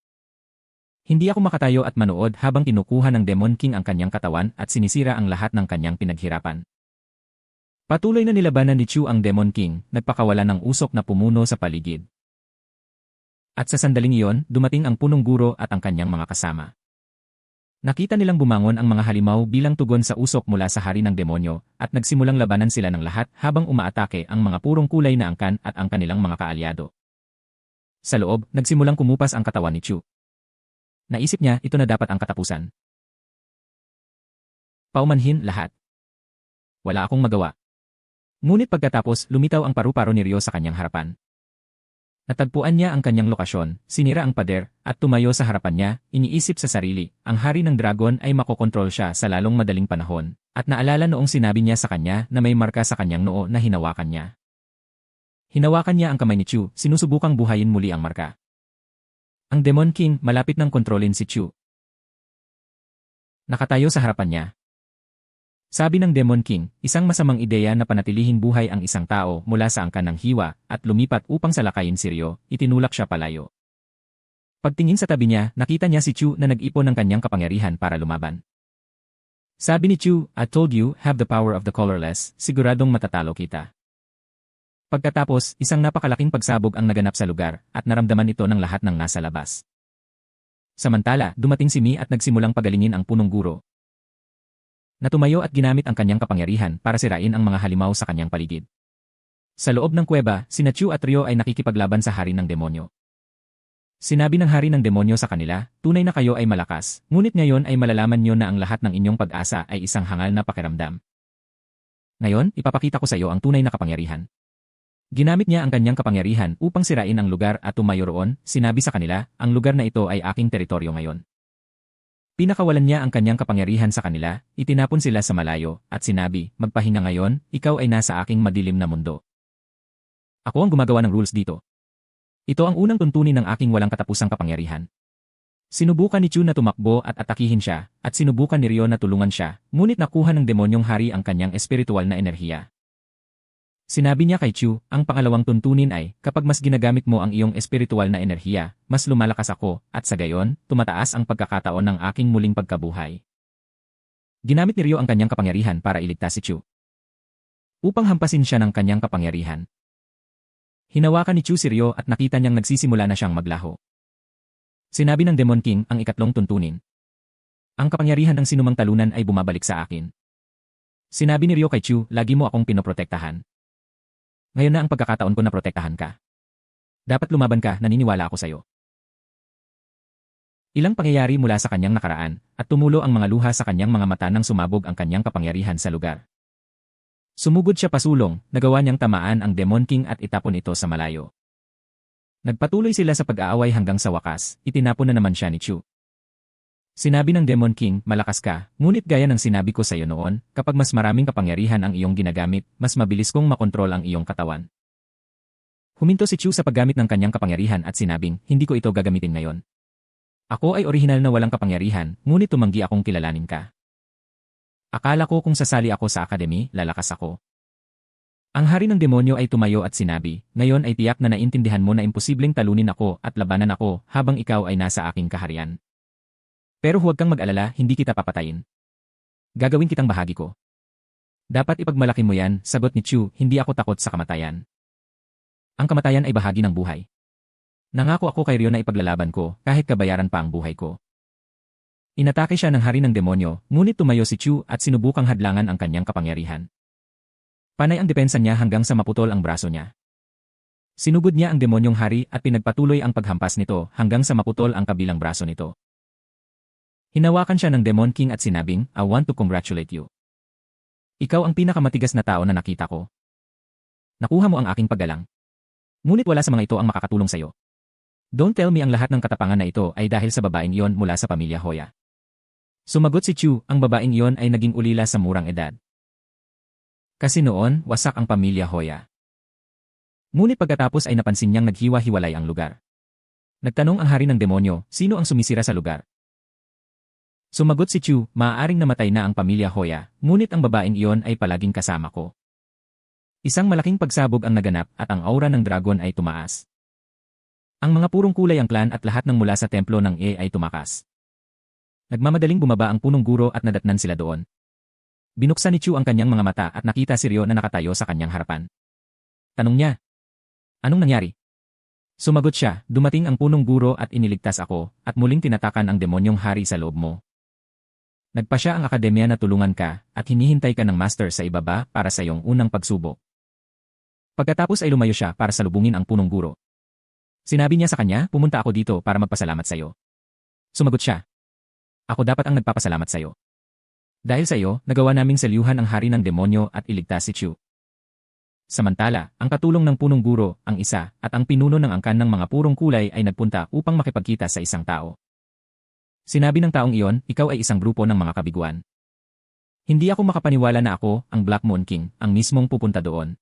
Hindi ako makatayo at manood habang kinukuha ng Demon King ang kanyang katawan at sinisira ang lahat ng kanyang pinaghirapan. Patuloy na nilabanan ni Chu ang Demon King, nagpakawala ng usok na pumuno sa paligid. At sa sandaling iyon, dumating ang punong guro at ang kanyang mga kasama. Nakita nilang bumangon ang mga halimaw bilang tugon sa usok mula sa hari ng demonyo at nagsimulang labanan sila ng lahat habang umaatake ang mga purong kulay na angkan at ang kanilang mga kaalyado. Sa loob, nagsimulang kumupas ang katawan ni Chu. Naisip niya ito na dapat ang katapusan. Paumanhin lahat. Wala akong magawa. Ngunit pagkatapos, lumitaw ang paru-paro ni Ryo sa kanyang harapan. Natagpuan niya ang kanyang lokasyon, sinira ang pader, at tumayo sa harapan niya, iniisip sa sarili, ang hari ng dragon ay makokontrol siya sa lalong madaling panahon, at naalala noong sinabi niya sa kanya na may marka sa kanyang noo na hinawakan niya. Hinawakan niya ang kamay ni Chu, sinusubukang buhayin muli ang marka. Ang Demon King malapit nang kontrolin si Chu. Nakatayo sa harapan niya. Sabi ng Demon King, isang masamang ideya na panatilihing buhay ang isang tao mula sa angkan ng hiwa at lumipat upang salakayin si Ryo, itinulak siya palayo. Pagtingin sa tabi niya, nakita niya si Chu na nag-ipon ng kanyang kapangyarihan para lumaban. Sabi ni Chu, I told you, have the power of the colorless, siguradong matatalo kita. Pagkatapos, isang napakalaking pagsabog ang naganap sa lugar at naramdaman ito ng lahat ng nasa labas. Samantala, dumating si Mi at nagsimulang pagalingin ang punong guro. Natumayo at ginamit ang kanyang kapangyarihan para sirain ang mga halimaw sa kanyang paligid. Sa loob ng kuweba, sina Chu at Ryo ay nakikipaglaban sa hari ng demonyo. Sinabi ng hari ng demonyo sa kanila, tunay na kayo ay malakas, ngunit ngayon ay malalaman niyo na ang lahat ng inyong pag-asa ay isang hangal na pakiramdam. Ngayon, ipapakita ko sa iyo ang tunay na kapangyarihan. Ginamit niya ang kanyang kapangyarihan upang sirain ang lugar at tumayo roon, sinabi sa kanila, ang lugar na ito ay aking teritoryo ngayon. Pinakawalan niya ang kanyang kapangyarihan sa kanila, itinapon sila sa malayo, at sinabi, magpahinga ngayon, ikaw ay nasa aking madilim na mundo. Ako ang gumagawa ng rules dito. Ito ang unang tuntunin ng aking walang katapusang kapangyarihan. Sinubukan ni Chu na tumakbo at atakihin siya, at sinubukan ni Ryo na tulungan siya, ngunit nakuha ng demonyong hari ang kanyang espiritual na enerhiya. Sinabi niya kay Chu, ang pangalawang tuntunin ay, kapag mas ginagamit mo ang iyong espiritual na enerhiya, mas lumalakas ako, at sa gayon, tumataas ang pagkakataon ng aking muling pagkabuhay. Ginamit ni Ryo ang kanyang kapangyarihan para iligtas si Chu. Upang hampasin siya ng kanyang kapangyarihan. Hinawakan ni Chu si Ryo at nakita niyang nagsisimula na siyang maglaho. Sinabi ng Demon King ang ikatlong tuntunin. Ang kapangyarihan ng sinumang talunan ay bumabalik sa akin. Sinabi ni Ryo kay Chu, lagi mo akong pinoprotektahan. Ngayon na ang pagkakataon ko na protektahan ka. Dapat lumaban ka, naniniwala ako sa'yo. Ilang pangyayari mula sa kanyang nakaraan, at tumulo ang mga luha sa kanyang mga mata nang sumabog ang kanyang kapangyarihan sa lugar. Sumugod siya pasulong, nagawa niyang tamaan ang Demon King at itapon ito sa malayo. Nagpatuloy sila sa pag-aaway hanggang sa wakas, itinapon na naman siya ni Chu. Sinabi ng Demon King, malakas ka, ngunit gaya ng sinabi ko sa iyo noon, kapag mas maraming kapangyarihan ang iyong ginagamit, mas mabilis kong makontrol ang iyong katawan. Huminto si Chu sa paggamit ng kanyang kapangyarihan at sinabing, hindi ko ito gagamitin ngayon. Ako ay orihinal na walang kapangyarihan, ngunit tumanggi akong kilalanin ka. Akala ko kung sasali ako sa akademi, lalakas ako. Ang hari ng demonyo ay tumayo at sinabi, ngayon ay tiyak na naintindihan mo na imposibleng talunin ako at labanan ako habang ikaw ay nasa aking kaharian. Pero huwag kang mag-alala, hindi kita papatayin. Gagawin kitang bahagi ko. Dapat ipagmalaki mo yan, sagot ni Chu, hindi ako takot sa kamatayan. Ang kamatayan ay bahagi ng buhay. Nangako ako kay Ryo na ipaglalaban ko, kahit kabayaran pa ang buhay ko. Inatake siya ng hari ng demonyo, ngunit tumayo si Chu at sinubukang hadlangan ang kanyang kapangyarihan. Panay ang depensa niya hanggang sa maputol ang braso niya. Sinugod niya ang demonyong hari at pinagpatuloy ang paghampas nito hanggang sa maputol ang kabilang braso nito. Hinawakan siya ng Demon King at sinabing, I want to congratulate you. Ikaw ang pinakamatigas na tao na nakita ko. Nakuha mo ang aking paggalang. Ngunit wala sa mga ito ang makakatulong sa iyo. Don't tell me ang lahat ng katapangan na ito ay dahil sa babaeng iyon mula sa pamilya Hoya. Sumagot si Chu, ang babaeng iyon ay naging ulila sa murang edad. Kasi noon, wasak ang pamilya Hoya. Ngunit pagkatapos ay napansin niyang naghiwa-hiwalay ang lugar. Nagtanong ang hari ng demonyo, sino ang sumisira sa lugar? Sumagot si Chu, maaaring namatay na ang pamilya Hoya, ngunit ang babaeng iyon ay palaging kasama ko. Isang malaking pagsabog ang naganap at ang aura ng dragon ay tumaas. Ang mga purong kulay ang clan at lahat ng mula sa templo ng E ay tumakas. Nagmamadaling bumaba ang punong guro at nadatnan sila doon. Binuksan ni Chu ang kanyang mga mata at nakita si Ryo na nakatayo sa kanyang harapan. Tanong niya, anong nangyari? Sumagot siya, dumating ang punong guro at iniligtas ako, at muling tinatakan ang demonyong hari sa loob mo. Nagpa siya ang akademya na tulungan ka, at hinihintay ka ng master sa ibaba para sa iyong unang pagsubok. Pagkatapos ay lumayo siya para salubungin ang punong guro. Sinabi niya sa kanya, pumunta ako dito para magpasalamat sa iyo. Sumagot siya, ako dapat ang nagpapasalamat sa iyo. Dahil sa iyo, nagawa naming selyuhan ang hari ng demonyo at iligtas si Chu. Samantala, ang katulong ng punong guro, ang isa, at ang pinuno ng angkan ng mga purong kulay ay nagpunta upang makipagkita sa isang tao. Sinabi ng taong iyon, ikaw ay isang grupo ng mga kabiguan. Hindi ako makapaniwala na ako, ang Black Moon King, ang mismong pupunta doon.